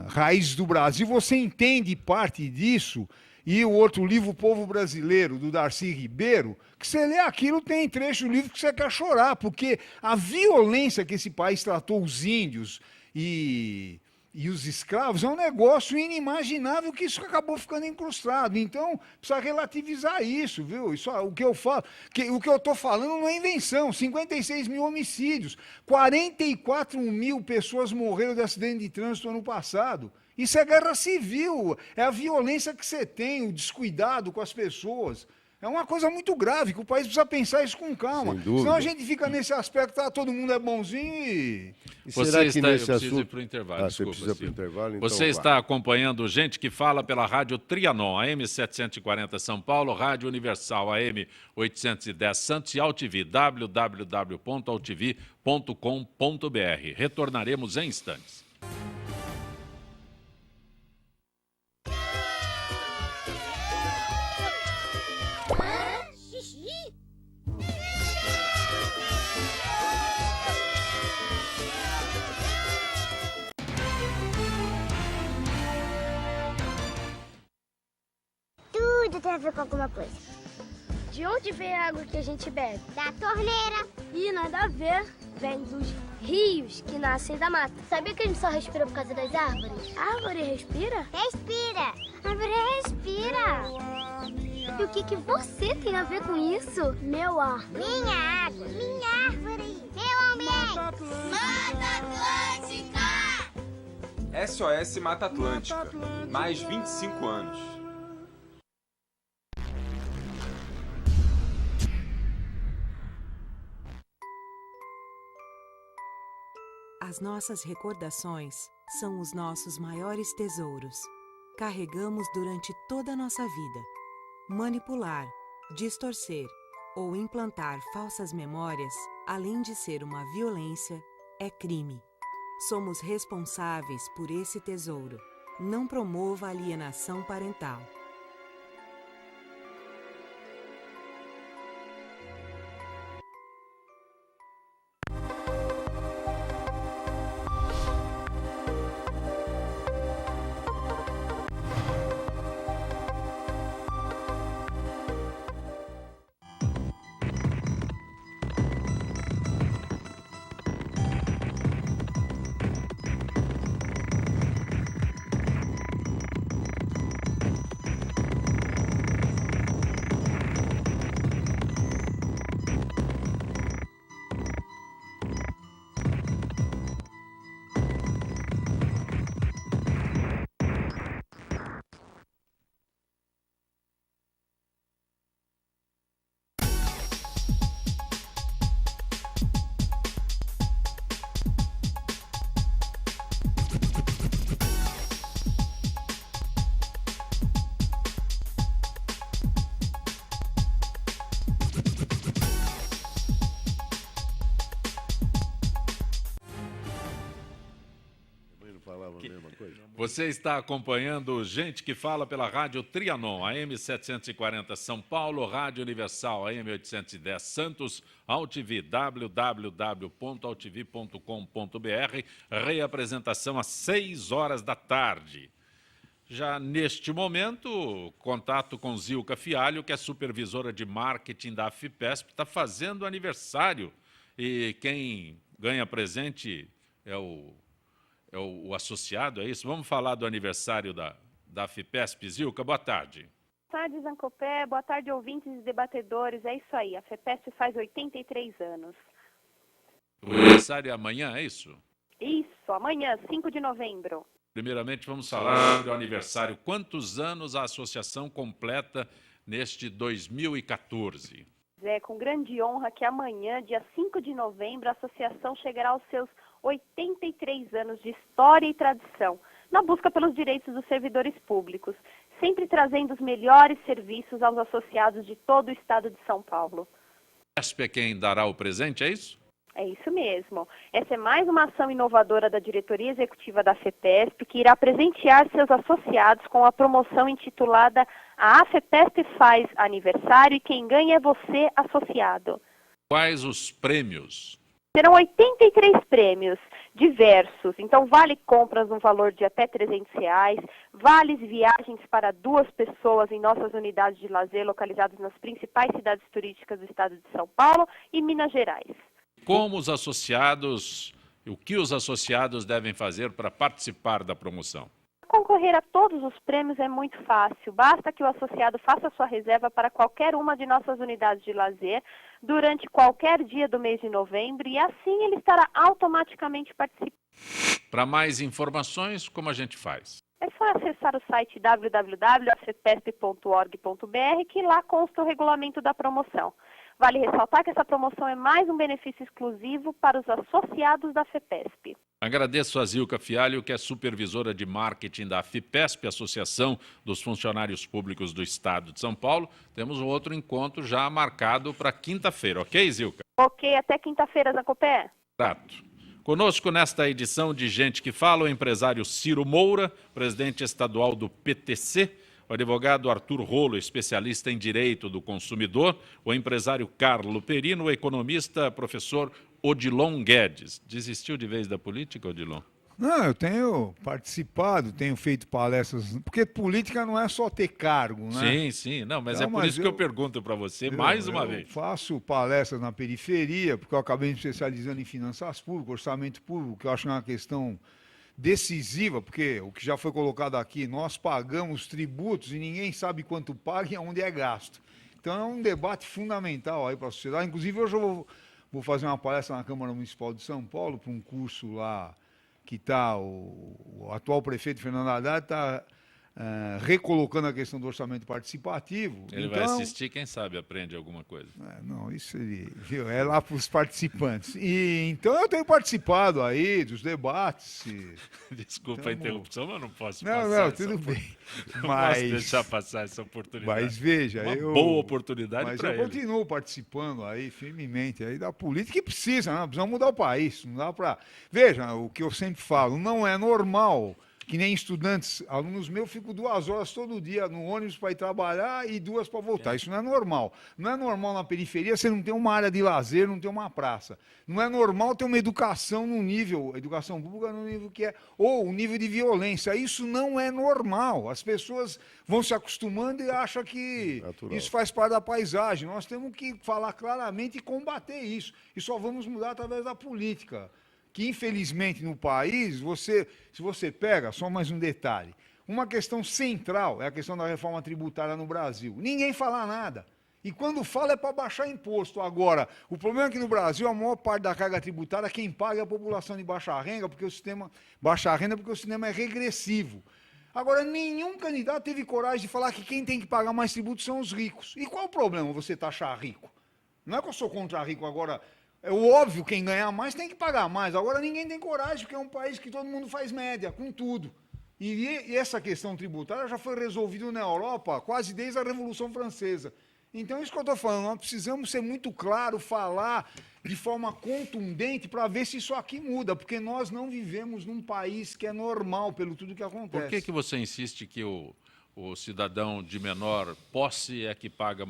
Raízes do Brasil, você entende parte disso. E o outro livro, O Povo Brasileiro, do Darcy Ribeiro, que você lê aquilo, tem trecho do livro que você quer chorar, porque a violência que esse país tratou os índios e os escravos é um negócio inimaginável, que isso acabou ficando incrustado. Então, precisa relativizar isso, viu? Isso, o que eu falo, o que eu estou falando não é invenção. 56 mil homicídios, 44 mil pessoas morreram de acidente de trânsito ano passado. Isso é guerra civil, é a violência que você tem, o descuidado com as pessoas. É uma coisa muito grave, que o país precisa pensar isso com calma. Sem dúvida. Senão a gente fica nesse aspecto, todo mundo é bonzinho e... será que eu nesse preciso ir assunto... para o intervalo, Você desculpa, precisa para o Ciro. intervalo? Então Você vá. está acompanhando Gente que Fala pela Rádio Trianon, AM 740 São Paulo, Rádio Universal, AM 810 Santos e AltV, www.altv.com.br. Retornaremos em instantes. tem a ver com alguma coisa. De onde vem a água que a gente bebe? Da torneira. Ih, nada a ver. Vem dos rios que nascem da mata. Sabia que a gente só respira por causa das árvores? A árvore respira? Respira. A árvore respira. E o que você tem a ver com isso? Meu ar. Minha água. Minha árvore. Meu ambiente. Mata Atlântica! SOS Mata Atlântica. Mais 25 anos. As nossas recordações são os nossos maiores tesouros. Carregamos durante toda a nossa vida. Manipular, distorcer ou implantar falsas memórias, além de ser uma violência, é crime. Somos responsáveis por esse tesouro. Não promova alienação parental. Você está acompanhando Gente que Fala pela Rádio Trianon, AM 740 São Paulo, Rádio Universal, AM 810 Santos, AltV, www.altv.com.br, reapresentação às 6 horas da tarde. Já neste momento, contato com Zilka Fialho, que é supervisora de marketing da AFIPESP, está fazendo aniversário. E quem ganha presente é o associado, é isso? Vamos falar do aniversário da AFIPESP. Zilka, boa tarde. Boa tarde, Zancopé. Boa tarde, ouvintes e debatedores. É isso aí, a FEPESP faz 83 anos. O aniversário é amanhã, é isso? Isso, amanhã, 5 de novembro. Primeiramente, vamos falar sobre o aniversário. Quantos anos a associação completa neste 2014? É com grande honra que amanhã, dia 5 de novembro, a associação chegará aos seus 83 anos de história e tradição, na busca pelos direitos dos servidores públicos, sempre trazendo os melhores serviços aos associados de todo o estado de São Paulo. A FEPESP é quem dará o presente, é isso? É isso mesmo. Essa é mais uma ação inovadora da diretoria executiva da FEPESP, que irá presentear seus associados com a promoção intitulada A FEPESP faz aniversário e quem ganha é você, associado. Quais os prêmios? Serão 83 prêmios diversos, então vale compras no valor de até R$300, vales viagens para 2 pessoas em nossas unidades de lazer localizadas nas principais cidades turísticas do estado de São Paulo e Minas Gerais. Como os associados, o que os associados devem fazer para participar da promoção? Concorrer a todos os prêmios é muito fácil, basta que o associado faça sua reserva para qualquer uma de nossas unidades de lazer durante qualquer dia do mês de novembro e assim ele estará automaticamente participando. Para mais informações, como a gente faz? É só acessar o site www.afepesp.org.br que lá consta o regulamento da promoção. Vale ressaltar que essa promoção é mais um benefício exclusivo para os associados da FEPESP. Agradeço a Zilka Fialho, que é supervisora de marketing da FIPESP, Associação dos Funcionários Públicos do Estado de São Paulo. Temos um outro encontro já marcado para quinta-feira, ok, Zilka? Ok, até quinta-feira, Zancopé. Exato. Conosco nesta edição de Gente que Fala, o empresário Ciro Moura, presidente estadual do PTC, o advogado Arthur Rolo, especialista em direito do consumidor, o empresário Carlo Perino, o economista professor Odilon Guedes. Desistiu de vez da política, Odilon? Não, eu tenho participado, tenho feito palestras, porque política não é só ter cargo, né? Sim, sim. Não, mas Não, é por isso que eu pergunto para você mais uma vez. Eu faço palestras na periferia, porque eu acabei me especializando em finanças públicas, orçamento público, que eu acho que é uma questão decisiva, porque o que já foi colocado aqui, nós pagamos tributos e ninguém sabe quanto paga e onde é gasto. Então é um debate fundamental aí para a sociedade. Inclusive, hoje eu vou fazer uma palestra na Câmara Municipal de São Paulo para um curso lá que está, o atual prefeito Fernando Haddad está recolocando a questão do orçamento participativo. Ele vai assistir, quem sabe aprende alguma coisa. Não, isso viu, é lá para os participantes. Então eu tenho participado aí dos debates. Desculpa a interrupção, mas não posso Não, tudo bem. Não posso deixar passar essa oportunidade. Mas veja, boa oportunidade para ele. Mas eu continuo participando aí firmemente aí da política que precisa, né? Precisamos mudar o país. Não dá para. Veja, o que eu sempre falo, não é normal. Que nem estudantes, alunos meus, ficam 2 horas todo dia no ônibus para ir trabalhar e 2 para voltar. Isso não é normal. Não é normal na periferia você não ter uma área de lazer, não ter uma praça. Não é normal ter uma educação no nível, educação pública no nível que é, ou o nível de violência. Isso não é normal. As pessoas vão se acostumando e acham que isso faz parte da paisagem. Nós temos que falar claramente e combater isso. E só vamos mudar através da política. Que, infelizmente, no país, se você pega, só mais um detalhe, uma questão central é a questão da reforma tributária no Brasil. Ninguém fala nada. E quando fala é para baixar imposto. Agora, o problema é que no Brasil, a maior parte da carga tributária, quem paga é a população de baixa renda, porque o sistema é regressivo. Agora, nenhum candidato teve coragem de falar que quem tem que pagar mais tributo são os ricos. E qual o problema você taxar rico? Não é que eu sou contra rico agora. É óbvio, quem ganhar mais tem que pagar mais. Agora ninguém tem coragem, porque é um país que todo mundo faz média, com tudo. E essa questão tributária já foi resolvida na Europa quase desde a Revolução Francesa. Então, é isso que eu estou falando, nós precisamos ser muito claro, falar de forma contundente para ver se isso aqui muda, porque nós não vivemos num país que é normal pelo tudo que acontece. Por que você insiste que o cidadão de menor posse é que paga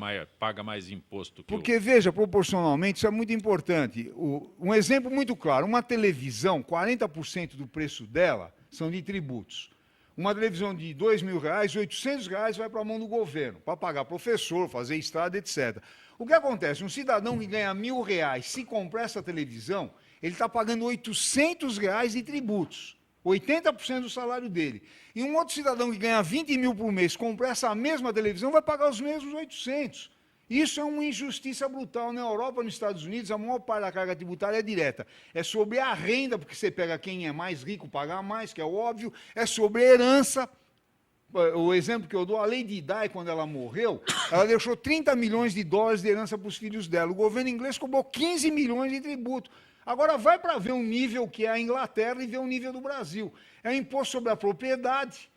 mais imposto? Porque, veja, proporcionalmente, isso é muito importante. Um exemplo muito claro, uma televisão, 40% do preço dela são de tributos. Uma televisão de R$2.000, R$800 vai para a mão do governo, para pagar professor, fazer estrada, etc. O que acontece? Um cidadão que ganha R$1.000, se comprar essa televisão, ele está pagando R$800 de tributos. 80% do salário dele. E um outro cidadão que ganha 20 mil por mês, compra essa mesma televisão, vai pagar os mesmos 800. Isso é uma injustiça brutal. Na Europa, nos Estados Unidos, a maior parte da carga tributária é direta. É sobre a renda, porque você pega quem é mais rico, pagar mais, que é óbvio. É sobre a herança. O exemplo que eu dou, a Lady Di, quando ela morreu, ela deixou $30 milhões de herança para os filhos dela. O governo inglês cobrou 15 milhões de tributo. Agora vai para ver um nível que é a Inglaterra e ver o nível do Brasil. É o imposto sobre a propriedade.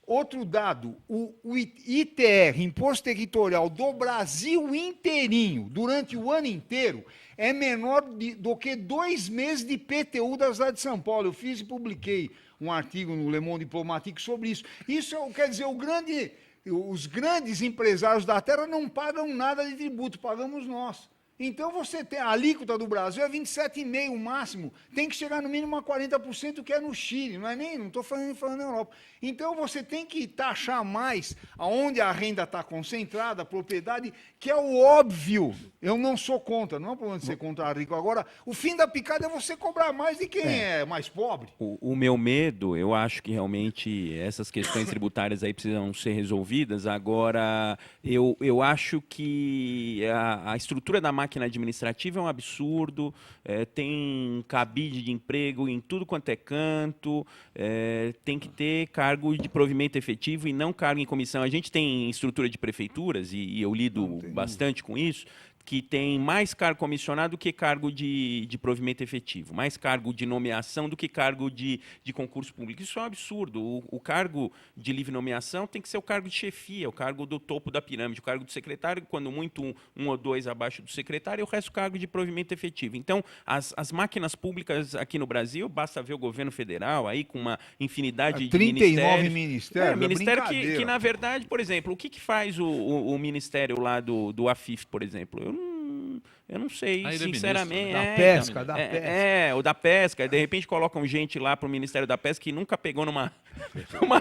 Outro dado, o ITR, Imposto Territorial do Brasil inteirinho, durante o ano inteiro, é menor do que 2 meses de IPTU da cidade de São Paulo. Eu fiz e publiquei um artigo no Le Monde Diplomatique sobre isso. Isso quer dizer, os grandes empresários da terra não pagam nada de tributo, pagamos nós. Então, você tem a alíquota do Brasil é 27,5% o máximo. Tem que chegar no mínimo a 40%, que é no Chile. Não estou falando na Europa. Então, você tem que taxar mais aonde a renda está concentrada, a propriedade, que é o óbvio. Eu não sou contra, não é problema de ser contra rico. Agora, o fim da picada é você cobrar mais de quem é mais pobre. O meu medo, eu acho que realmente essas questões tributárias aí precisam ser resolvidas. Agora, eu acho que a estrutura da máquina administrativa é um absurdo, tem cabide de emprego em tudo quanto é canto, tem que ter cargo de provimento efetivo e não cargo em comissão. A gente tem estrutura de prefeituras, e eu lido bastante com isso, que tem mais cargo comissionado do que cargo de provimento efetivo, mais cargo de nomeação do que cargo de concurso público. Isso é um absurdo. O cargo de livre nomeação tem que ser o cargo de chefia, o cargo do topo da pirâmide, o cargo do secretário, quando muito um ou dois abaixo do secretário, e o resto cargo de provimento efetivo. Então, as máquinas públicas aqui no Brasil, basta ver o governo federal aí com uma infinidade de 39 ministérios. Ministério que, na verdade, por exemplo, o que faz o ministério lá do AFIF, por exemplo? Eu não sei, Aí ele é sinceramente. ministro, Da pesca, da pesca. O da pesca. De repente colocam gente lá para o Ministério da Pesca que nunca pegou numa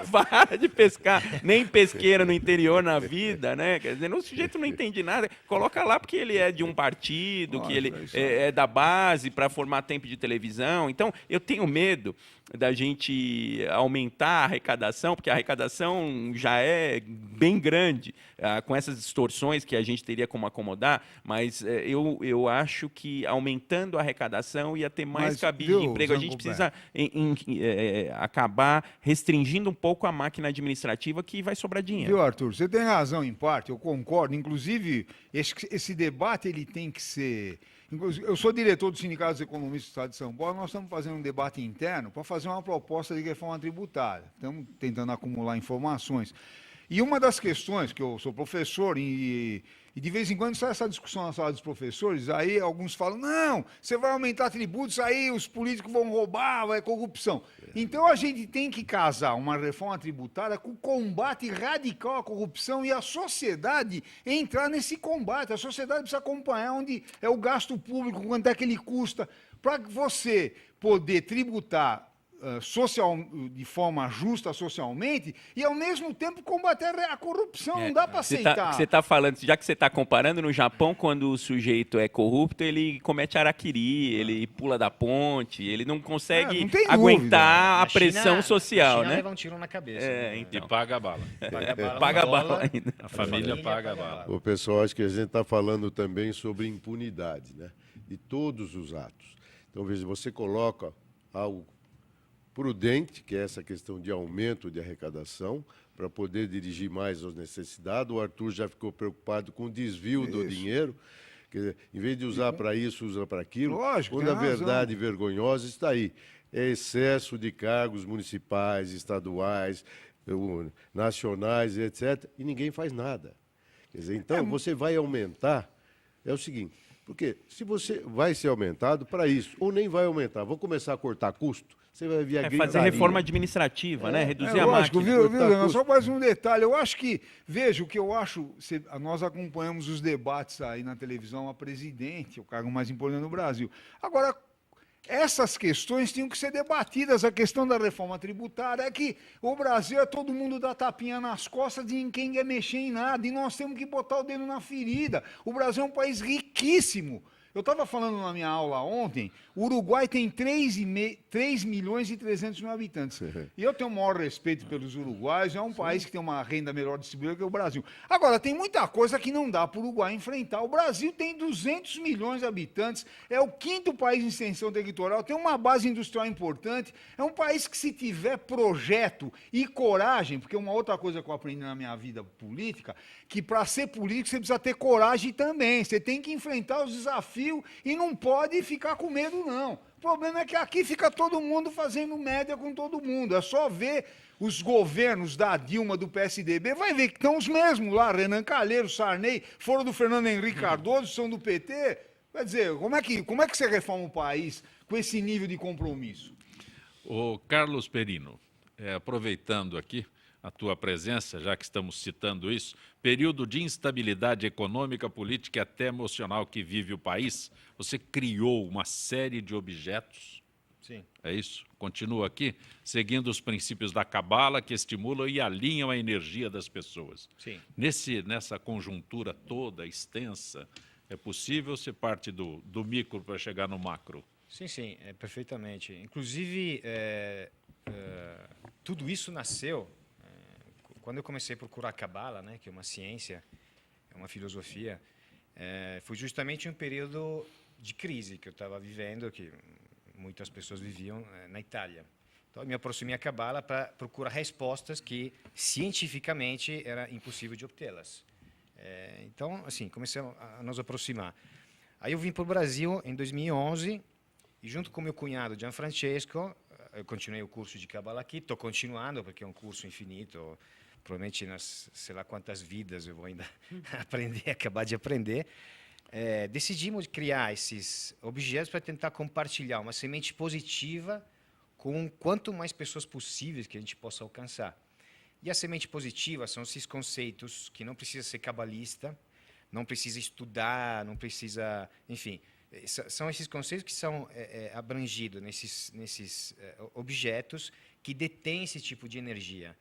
vara de pescar, nem pesqueira no interior na vida, né? Quer dizer, o sujeito não entende nada. Coloca lá porque ele é de um partido, que ele é da base para formar tempo de televisão. Então, eu tenho medo da gente aumentar a arrecadação, porque a arrecadação já é bem grande, com essas distorções que a gente teria como acomodar, mas eu acho que aumentando a arrecadação ia ter mais cabide de emprego. A gente precisa acabar restringindo um pouco a máquina administrativa, que vai sobrar dinheiro. Viu, Arthur? Você tem razão em parte, eu concordo. Inclusive, esse debate ele tem que ser... Eu sou diretor do Sindicato dos Economistas do Estado de São Paulo, nós estamos fazendo um debate interno para fazer uma proposta de reforma tributária. Estamos tentando acumular informações. E uma das questões, que eu sou professor e de vez em quando sai essa discussão na sala dos professores, aí alguns falam, não, você vai aumentar tributos, aí os políticos vão roubar, vai corrupção. Então a gente tem que casar uma reforma tributária com o combate radical à corrupção e a sociedade entrar nesse combate. A sociedade precisa acompanhar onde é o gasto público, quanto é que ele custa, para você poder tributar de forma justa socialmente e, ao mesmo tempo, combater a corrupção. Não dá para aceitar. Você está falando, já que você está comparando, no Japão, quando o sujeito é corrupto, ele comete harakiri, ele pula da ponte, ele não consegue aguentar a pressão social. A China né? leva um tiro na cabeça. E paga a bala. Paga a bala ainda. A família paga a bala. O pessoal, acho que a gente está falando também sobre impunidade, né? De todos os atos. Então, veja, você coloca algo prudente, que é essa questão de aumento de arrecadação, para poder dirigir mais às necessidades. O Arthur já ficou preocupado com o desvio do dinheiro. Quer dizer, em vez de usar para isso, usa para aquilo. Lógico, quando a verdade vergonhosa está aí. É excesso de cargos municipais, estaduais, nacionais, etc. E ninguém faz nada. Quer dizer, então, você vai aumentar, é o seguinte, porque se você vai ser aumentado para isso, ou nem vai aumentar, vou começar a cortar custo, você vai ver a fazer reforma administrativa, né? Reduzir a lógico, máquina. viu? Só mais um detalhe. Eu acho que, veja, o que eu acho, nós acompanhamos os debates aí na televisão, a presidente, o cargo mais importante no Brasil. Agora, essas questões tinham que ser debatidas. A questão da reforma tributária é que o Brasil é todo mundo dá tapinha nas costas de ninguém quer mexer em nada, e nós temos que botar o dedo na ferida. O Brasil é um país riquíssimo. Eu estava falando na minha aula ontem, o Uruguai tem 3 milhões e 300 mil habitantes. E eu tenho o maior respeito pelos uruguaios, é um país que tem uma renda melhor distribuída que o Brasil. Agora, tem muita coisa que não dá para o Uruguai enfrentar. O Brasil tem 200 milhões de habitantes, é o 5º país em extensão territorial, tem uma base industrial importante, é um país que, se tiver projeto e coragem, porque uma outra coisa que eu aprendi na minha vida política, que para ser político você precisa ter coragem também, você tem que enfrentar os desafios e não pode ficar com medo, não. O problema é que aqui fica todo mundo fazendo média com todo mundo. É só ver os governos da Dilma, do PSDB, vai ver que estão os mesmos lá. Renan Calheiros, Sarney, foram do Fernando Henrique Cardoso, são do PT. Quer dizer, como é que você reforma um país com esse nível de compromisso? O Carlos Perino, aproveitando aqui a tua presença, já que estamos citando isso, período de instabilidade econômica, política e até emocional que vive o país, você criou uma série de objetos. Sim. É isso? Continua aqui, seguindo os princípios da Cabala, que estimulam e alinham a energia das pessoas. Sim. Nessa conjuntura toda, extensa, é possível ser parte do micro para chegar no macro? Sim, perfeitamente. Inclusive, tudo isso nasceu quando eu comecei a procurar a Cabala, né, que é uma ciência, é uma filosofia. Foi justamente um período de crise que eu estava vivendo, que muitas pessoas viviam na Itália. Então, eu me aproximei da Cabala para procurar respostas que, cientificamente, era impossível de obtê-las. Então, assim, comecei a nos aproximar. Aí eu vim para o Brasil em 2011, e junto com meu cunhado, Gianfrancesco, eu continuei o curso de Cabala aqui, estou continuando, porque é um curso infinito, provavelmente nas sei lá quantas vidas eu vou ainda acabar de aprender. Decidimos criar esses objetos para tentar compartilhar uma semente positiva com quanto mais pessoas possíveis que a gente possa alcançar. E a semente positiva são esses conceitos que não precisa ser cabalista, não precisa estudar, não precisa, enfim, são esses conceitos que são abrangidos nesses objetos que detêm esse tipo de energia.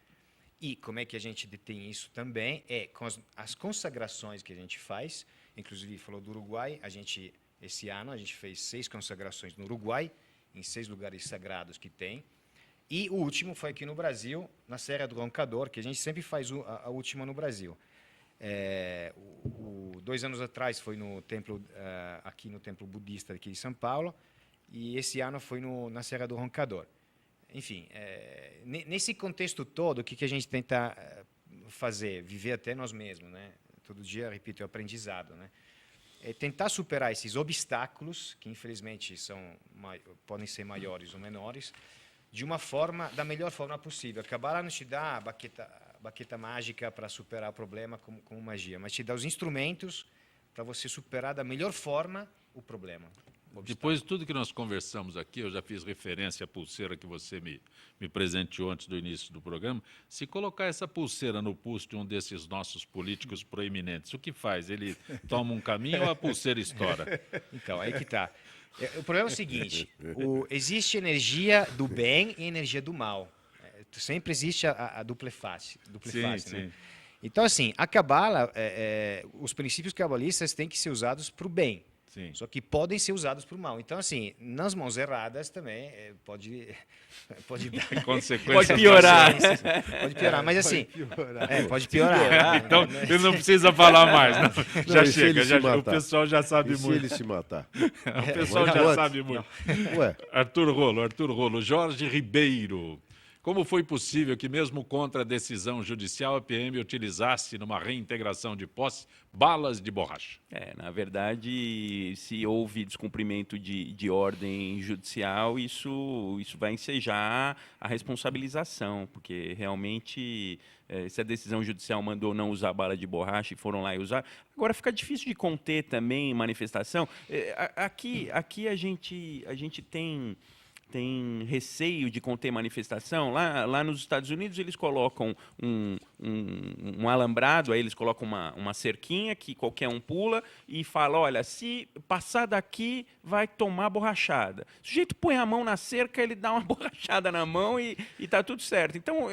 E como é que a gente detém isso também? É com as consagrações que a gente faz. Inclusive, falou do Uruguai, esse ano a gente fez 6 consagrações no Uruguai, em 6 lugares sagrados que tem. E o último foi aqui no Brasil, na Serra do Roncador, que a gente sempre faz a última no Brasil. 2 anos atrás foi no templo, aqui no templo budista aqui em São Paulo, e esse ano foi na Serra do Roncador. Enfim, nesse contexto todo, o que a gente tenta fazer? Viver até nós mesmos, né? Todo dia, repito, é o aprendizado, né? É tentar superar esses obstáculos, que infelizmente podem ser maiores ou menores, da melhor forma possível. A Kabbalah não te dá a baqueta mágica para superar o problema como magia, mas te dá os instrumentos para você superar da melhor forma o problema. Depois de tudo que nós conversamos aqui, eu já fiz referência à pulseira que você me presenteou antes do início do programa. Se colocar essa pulseira no pulso de um desses nossos políticos proeminentes, o que faz? Ele toma um caminho ou a pulseira estoura? Então, aí que está. O problema é o seguinte, existe energia do bem e energia do mal. Sempre existe a dupla face, né? Então, assim, a Kabbalah, os princípios cabalistas têm que ser usados para o bem. Sim. Só que podem ser usados para o mal. Então, assim, nas mãos erradas também pode dar consequências. Pode piorar. Pode piorar, mas assim... Pode piorar. Então, ele não precisa falar mais. Não. Já chega, o pessoal já sabe muito. Se ele se matar? O pessoal já sabe muito. Ué. Arthur Rolo. Jorge Ribeiro. Como foi possível que, mesmo contra a decisão judicial, a PM utilizasse, numa reintegração de posse, balas de borracha? Na verdade, se houve descumprimento de ordem judicial, isso vai ensejar a responsabilização, porque realmente, se a decisão judicial mandou não usar bala de borracha e foram lá e usaram, agora fica difícil de conter também manifestação. Aqui a gente tem receio de conter manifestação. Lá nos Estados Unidos, eles colocam um alambrado, aí eles colocam uma cerquinha que qualquer um pula e fala, olha, se passar daqui, vai tomar borrachada. O sujeito põe a mão na cerca, ele dá uma borrachada na mão e está tudo certo. Então,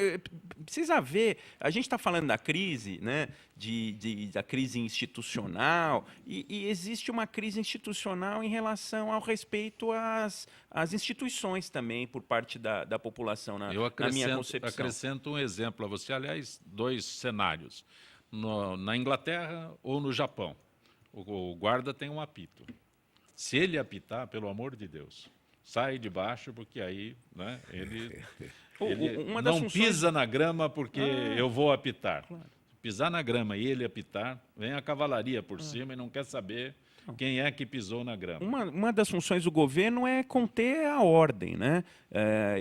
precisa ver, a gente está falando da crise, né, da crise institucional, e existe uma crise institucional em relação ao respeito às instituições também, por parte da população, na minha concepção. Acrescento um exemplo a você, aliás, 2 cenários. Na Inglaterra ou no Japão, o guarda tem um apito. Se ele apitar, pelo amor de Deus, sai de baixo, porque aí, né, ele não pisa na grama porque eu vou apitar. Claro. Pisar na grama e ele apitar, vem a cavalaria por cima e não quer saber quem é que pisou na grama. Uma das funções do governo é conter a ordem, né?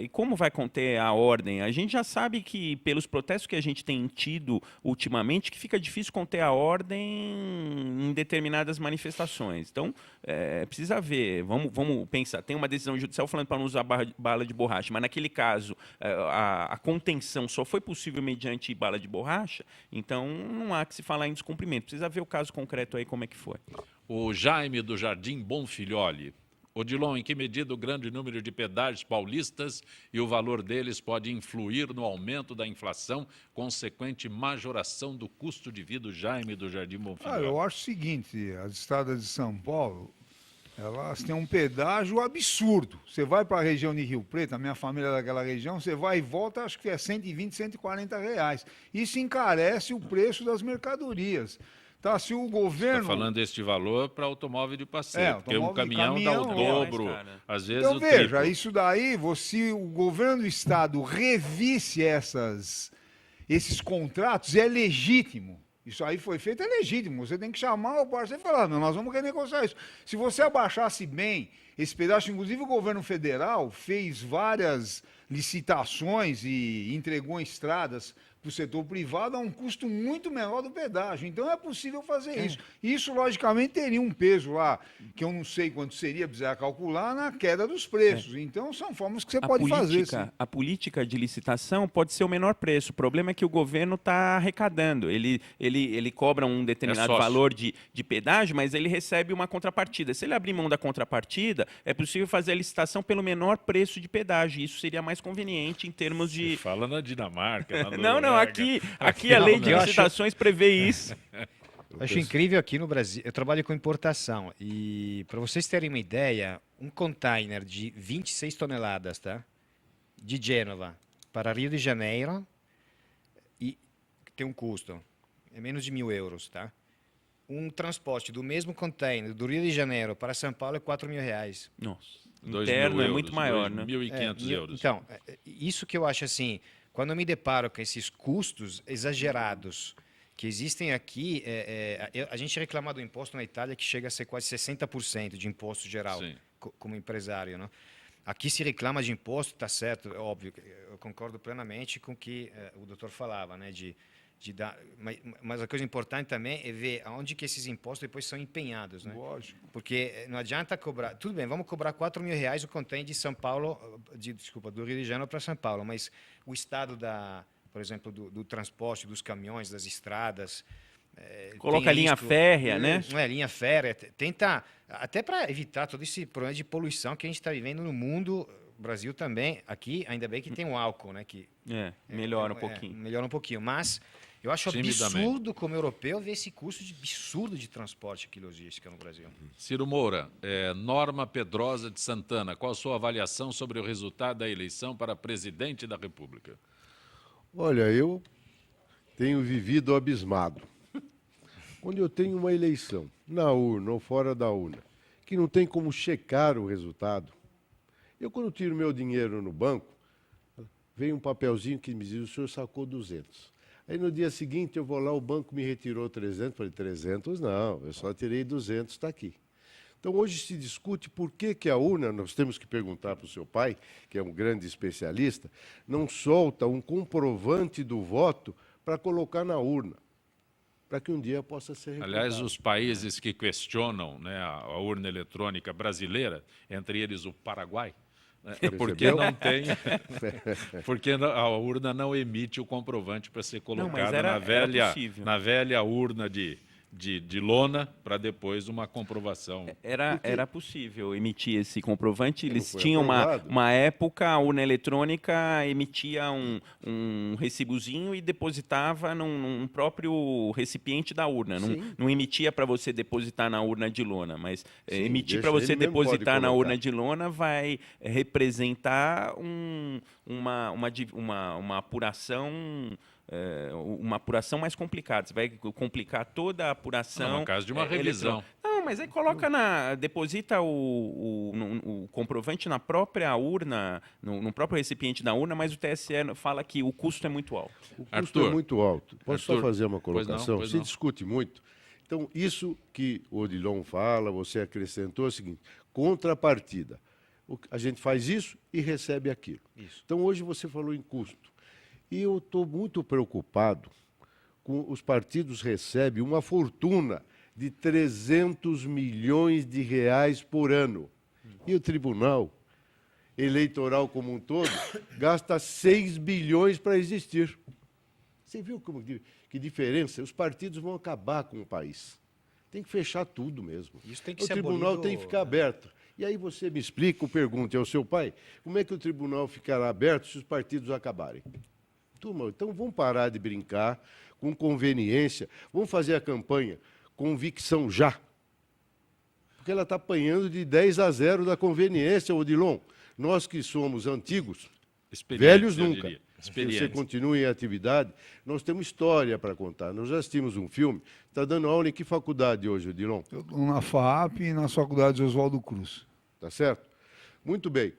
E como vai conter a ordem? A gente já sabe que, pelos protestos que a gente tem tido ultimamente, que fica difícil conter a ordem em determinadas manifestações. Então, precisa ver, vamos pensar, tem uma decisão judicial falando para não usar bala de borracha, mas naquele caso, a contenção só foi possível mediante bala de borracha, então não há que se falar em descumprimento. Precisa ver o caso concreto aí, como é que foi. O Jaime do Jardim Bonfilholi. Odilon, em que medida o grande número de pedágios paulistas e o valor deles pode influir no aumento da inflação, consequente majoração do custo de vida? O Jaime do Jardim Bonfilholi. Eu acho o seguinte, as estradas de São Paulo, elas têm um pedágio absurdo. Você vai para a região de Rio Preto, a minha família é daquela região, você vai e volta, acho que é 120, 140 reais. Isso encarece o preço das mercadorias. Tá, se o governo... Está falando deste valor para automóvel de passeio, porque um caminhão dá o dobro, às vezes então, o veja, triplo. Isso daí, se o governo do Estado revisse esses contratos, é legítimo. Isso aí foi feito, é legítimo. Você tem que chamar o parceiro e falar, nós vamos renegociar isso. Se você abaixasse bem esse pedaço, inclusive o governo federal fez várias licitações e entregou estradas para para o setor privado a um custo muito menor do pedágio. Então é possível fazer isso. Isso, logicamente, teria um peso lá, que eu não sei quanto seria, precisar calcular, na queda dos preços. Então são formas que você pode fazer. Sim. A política de licitação pode ser o menor preço. O problema é que o governo está arrecadando. Ele cobra um determinado valor de pedágio, mas ele recebe uma contrapartida. Se ele abrir mão da contrapartida, é possível fazer a licitação pelo menor preço de pedágio. Isso seria mais conveniente em termos de... Você fala na Dinamarca, na Não, aqui a lei de licitações prevê isso. Eu acho incrível aqui no Brasil. Eu trabalho com importação e, para vocês terem uma ideia, um container de 26 toneladas, tá? De Gênova para Rio de Janeiro e tem um custo, é menos de 1.000 euros, tá? Um transporte do mesmo container do Rio de Janeiro para São Paulo é 4.000 reais. Nossa. 2.000 Interno é euros, muito maior, né? 2.500 euros. Então, isso que eu acho assim, quando eu me deparo com esses custos exagerados que existem aqui, a gente reclama do imposto na Itália que chega a ser quase 60% de imposto geral, como empresário, né? Aqui se reclama de imposto, está certo, é óbvio, eu concordo plenamente com o que o doutor falava, né, de dar, mas a coisa importante também é ver aonde que esses impostos depois são empenhados, né? Lógico. Porque não adianta cobrar, tudo bem, vamos cobrar 4.000 reais o container de São Paulo, do Rio de Janeiro para São Paulo, mas o estado por exemplo, do transporte, dos caminhões, das estradas, coloca a linha férrea, né? Linha férrea, tenta, até para evitar todo esse problema de poluição que a gente está vivendo no mundo, Brasil também, aqui, ainda bem que tem o álcool, né? Que melhora um pouquinho. Melhora um pouquinho, mas eu acho absurdo como europeu ver esse custo absurdo de transporte e logística no Brasil. Ciro Moura, Norma Pedrosa de Santana, qual a sua avaliação sobre o resultado da eleição para presidente da República? Olha, eu tenho vivido abismado. Quando eu tenho uma eleição, na urna ou fora da urna, que não tem como checar o resultado, eu, quando tiro meu dinheiro no banco, vem um papelzinho que me diz: o senhor sacou 200. Aí, no dia seguinte, eu vou lá, o banco me retirou 300. Falei: 300 não, eu só tirei 200, está aqui. Então, hoje se discute por que a urna, nós temos que perguntar para o seu pai, que é um grande especialista, não solta um comprovante do voto para colocar na urna, para que um dia possa ser recordado. Aliás, os países que questionam, né, a urna eletrônica brasileira, entre eles o Paraguai, porque não tem, porque a urna não emite o comprovante para ser colocada na velha urna de lona, para depois uma comprovação. Era possível emitir esse comprovante. Eles tinham uma época, a urna eletrônica emitia um recibozinho e depositava num próprio recipiente da urna. Não emitia para você depositar na urna de lona, mas emitir para você depositar na urna de lona vai representar uma apuração. Uma apuração mais complicada. Você vai complicar toda a apuração. No caso de uma revisão. Não, mas aí deposita o comprovante na própria urna, no próprio recipiente da urna, mas o TSE fala que o custo é muito alto. O custo é muito alto. Posso só fazer uma colocação? Se discute muito. Então, isso que o Odilon fala, você acrescentou, é o seguinte: contrapartida. A gente faz isso e recebe aquilo. Então, hoje você falou em custo. E eu estou muito preocupado com os partidos recebem uma fortuna de 300 milhões de reais por ano. E o Tribunal Eleitoral como um todo gasta 6 bilhões para existir. Você viu que diferença? Os partidos vão acabar com o país. Tem que fechar tudo mesmo. Isso tem que ser Tribunal abolido, tem que ficar aberto. E aí você me explica, ou pergunte ao seu pai, como é que o tribunal ficará aberto se os partidos acabarem? Turma, então vamos parar de brincar com conveniência, vamos fazer a campanha convicção já. Porque ela está apanhando de 10-0 da conveniência, Odilon. Nós que somos antigos, velhos nunca. Você continua em atividade, nós temos história para contar. Nós já assistimos um filme. Está dando aula em que faculdade hoje, Odilon? Eu estou na FAAP e na Faculdade Oswaldo Cruz. Tá certo? Muito bem.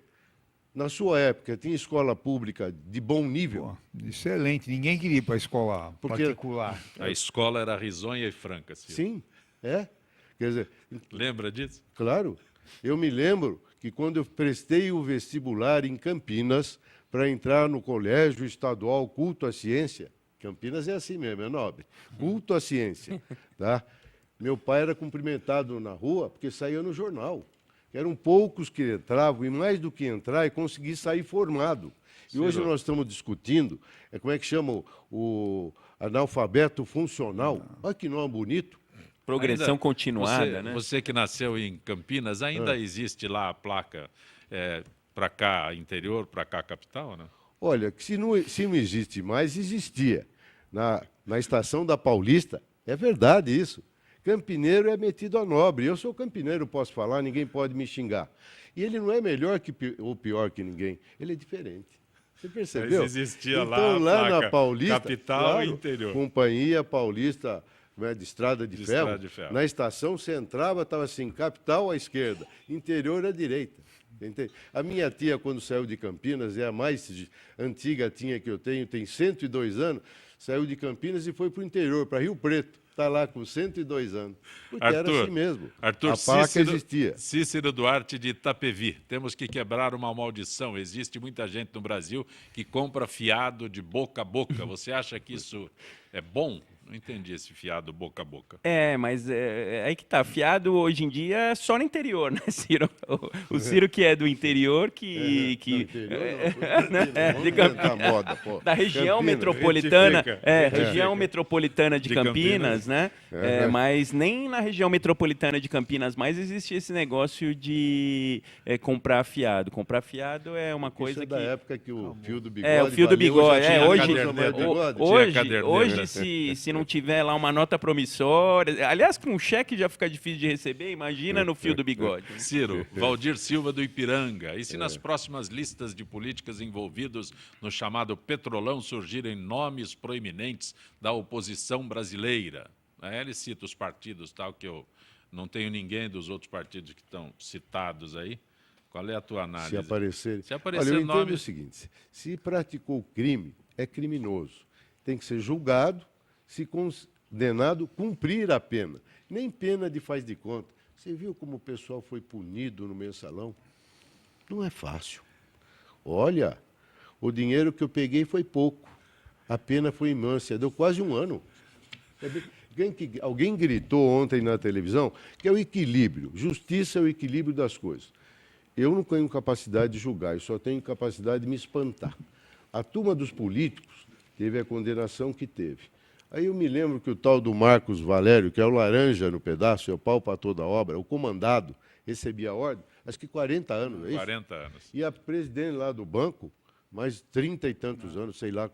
Na sua época, tinha escola pública de bom nível? Pô, excelente. Ninguém queria ir para a escola particular. A escola era risonha e franca. Sim, é. Quer dizer, lembra disso? Claro. Eu me lembro que quando eu prestei o vestibular em Campinas para entrar no Colégio Estadual Culto à Ciência, Campinas é assim mesmo, é nobre. Culto à ciência. Tá? Meu pai era cumprimentado na rua porque saía no jornal. Eram poucos que entravam, e mais do que entrar, é conseguir sair formado. E hoje nós estamos discutindo, como é que chama o analfabeto funcional. Olha que nome bonito. Progressão continuada, né? Você que nasceu em Campinas, ainda existe lá a placa para cá interior, para cá capital, né? Olha, se não existe mais, existia. Na estação da Paulista, é verdade isso. Campineiro é metido a nobre. Eu sou campineiro, posso falar, ninguém pode me xingar. E ele não é melhor ou pior que ninguém, ele é diferente. Você percebeu? Mas existia então, lá na Paulista, capital claro, e interior. Companhia Paulista de Estrada de Ferro. Estrada de Ferro. Na estação você entrava, estava assim, capital à esquerda, interior à direita. Entende? A minha tia, quando saiu de Campinas, é a mais antiga tia que eu tenho, tem 102 anos, saiu de Campinas e foi para o interior, para Rio Preto. Está lá com 102 anos. Porque era assim mesmo. Arthur, a placa existia. Cícero Duarte de Itapevi. Temos que quebrar uma maldição. Existe muita gente no Brasil que compra fiado de boca a boca. Você acha que isso é bom? Não entendi esse fiado boca a boca. Mas aí que tá. Fiado hoje em dia é só no interior, né, Ciro? O Ciro que é do interior, de Campinas, da região metropolitana, região metropolitana de Campinas, né? Mas nem na região metropolitana de Campinas mais existe esse negócio de comprar fiado. Comprar fiado é uma coisa isso é da época que o fio do bigode... o fio do bigode. Hoje, se não tiver lá uma nota promissória... Aliás, com um cheque já fica difícil de receber, imagina no fio do bigode. Ciro, Valdir Silva do Ipiranga. E se nas próximas listas de políticos envolvidos no chamado Petrolão surgirem nomes proeminentes da oposição brasileira? Ele cita os partidos, tal, que eu não tenho ninguém dos outros partidos que estão citados aí. Qual é a tua análise? Se aparecer Olha, eu entendo o seguinte, se praticou crime, é criminoso. Tem que ser julgado, se condenado, cumprir a pena. Nem pena de faz de conta. Você viu como o pessoal foi punido no Mensalão? Não é fácil. Olha, o dinheiro que eu peguei foi pouco. A pena foi imensa, deu quase 1 ano. Alguém gritou ontem na televisão que é o equilíbrio. Justiça é o equilíbrio das coisas. Eu não tenho capacidade de julgar, eu só tenho capacidade de me espantar. A turma dos políticos teve a condenação que teve. Aí eu me lembro que o tal do Marcos Valério, que é o laranja no pedaço, é o pau para toda a obra, o comandado, recebia a ordem, acho que 40 anos, é isso? 40 anos. E a presidente lá do banco, mais 30 e tantos anos, sei lá.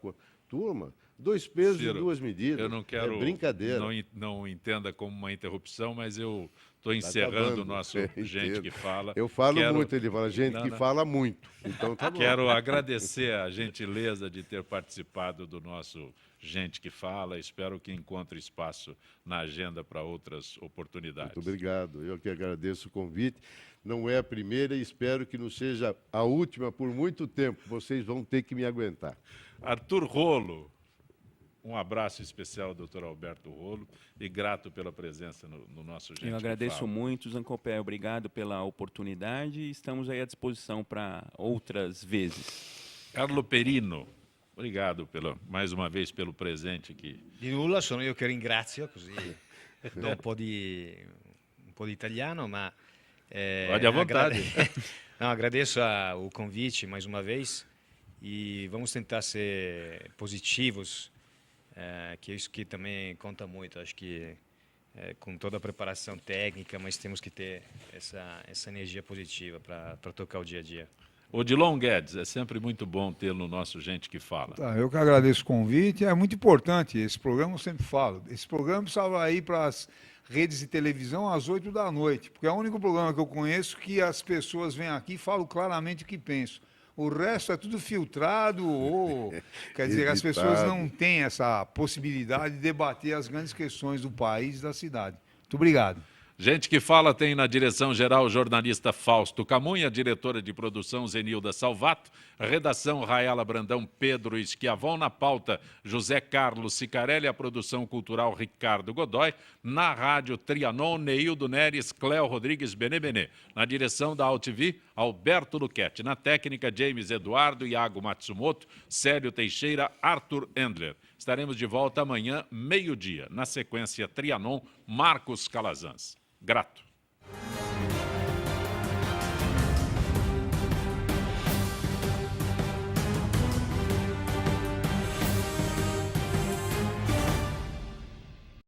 Turma, 2 pesos e 2 medidas. Eu não quero... É brincadeira. Não entenda como uma interrupção, mas eu estou encerrando o nosso Gente que Fala. Eu falo muito, ele fala, gente que fala muito. Então tá bom. Quero agradecer a gentileza de ter participado do nosso Gente que Fala. Espero que encontre espaço na agenda para outras oportunidades. Muito obrigado. Eu que agradeço o convite. Não é a primeira e espero que não seja a última por muito tempo. Vocês vão ter que me aguentar. Arthur Rolo. Um abraço especial, doutor Alberto Rolo, e grato pela presença no nosso Gente que Fala. Eu agradeço muito, Zancopé, obrigado pela oportunidade e estamos aí à disposição para outras vezes. Carlo Perino, obrigado mais uma vez pelo presente aqui. Di nulla, sono io che ringrazio, così do un po' di italiano, ma... Pode à vontade. Não, agradeço o convite mais uma vez e vamos tentar ser positivos, que isso que também conta muito. Acho que com toda a preparação técnica, mas temos que ter essa energia positiva para tocar o dia a dia. Odilon Guedes, é sempre muito bom tê-lo no nosso Gente que Fala. Eu que agradeço o convite, é muito importante esse programa, eu sempre falo. Esse programa precisava ir para as redes de televisão às 8 da noite, porque é o único programa que eu conheço que as pessoas vêm aqui e falam claramente o que pensam. O resto é tudo filtrado, ou quer dizer, as pessoas não têm essa possibilidade de debater as grandes questões do país e da cidade. Muito obrigado. Gente que Fala tem na direção-geral o jornalista Fausto Camunha, diretora de produção Zenilda Salvato, Redação Raela Brandão, Pedro Esquiavon. Na pauta, José Carlos Sicarelli. A produção cultural, Ricardo Godoy. Na rádio Trianon, Neildo Neres, Cléo Rodrigues Benebenê. Na direção da AltV, Alberto Luquete. Na técnica, James Eduardo, Iago Matsumoto, Célio Teixeira, Arthur Endler. Estaremos de volta amanhã, meio-dia. Na sequência, Trianon, Marcos Calazans. Grato.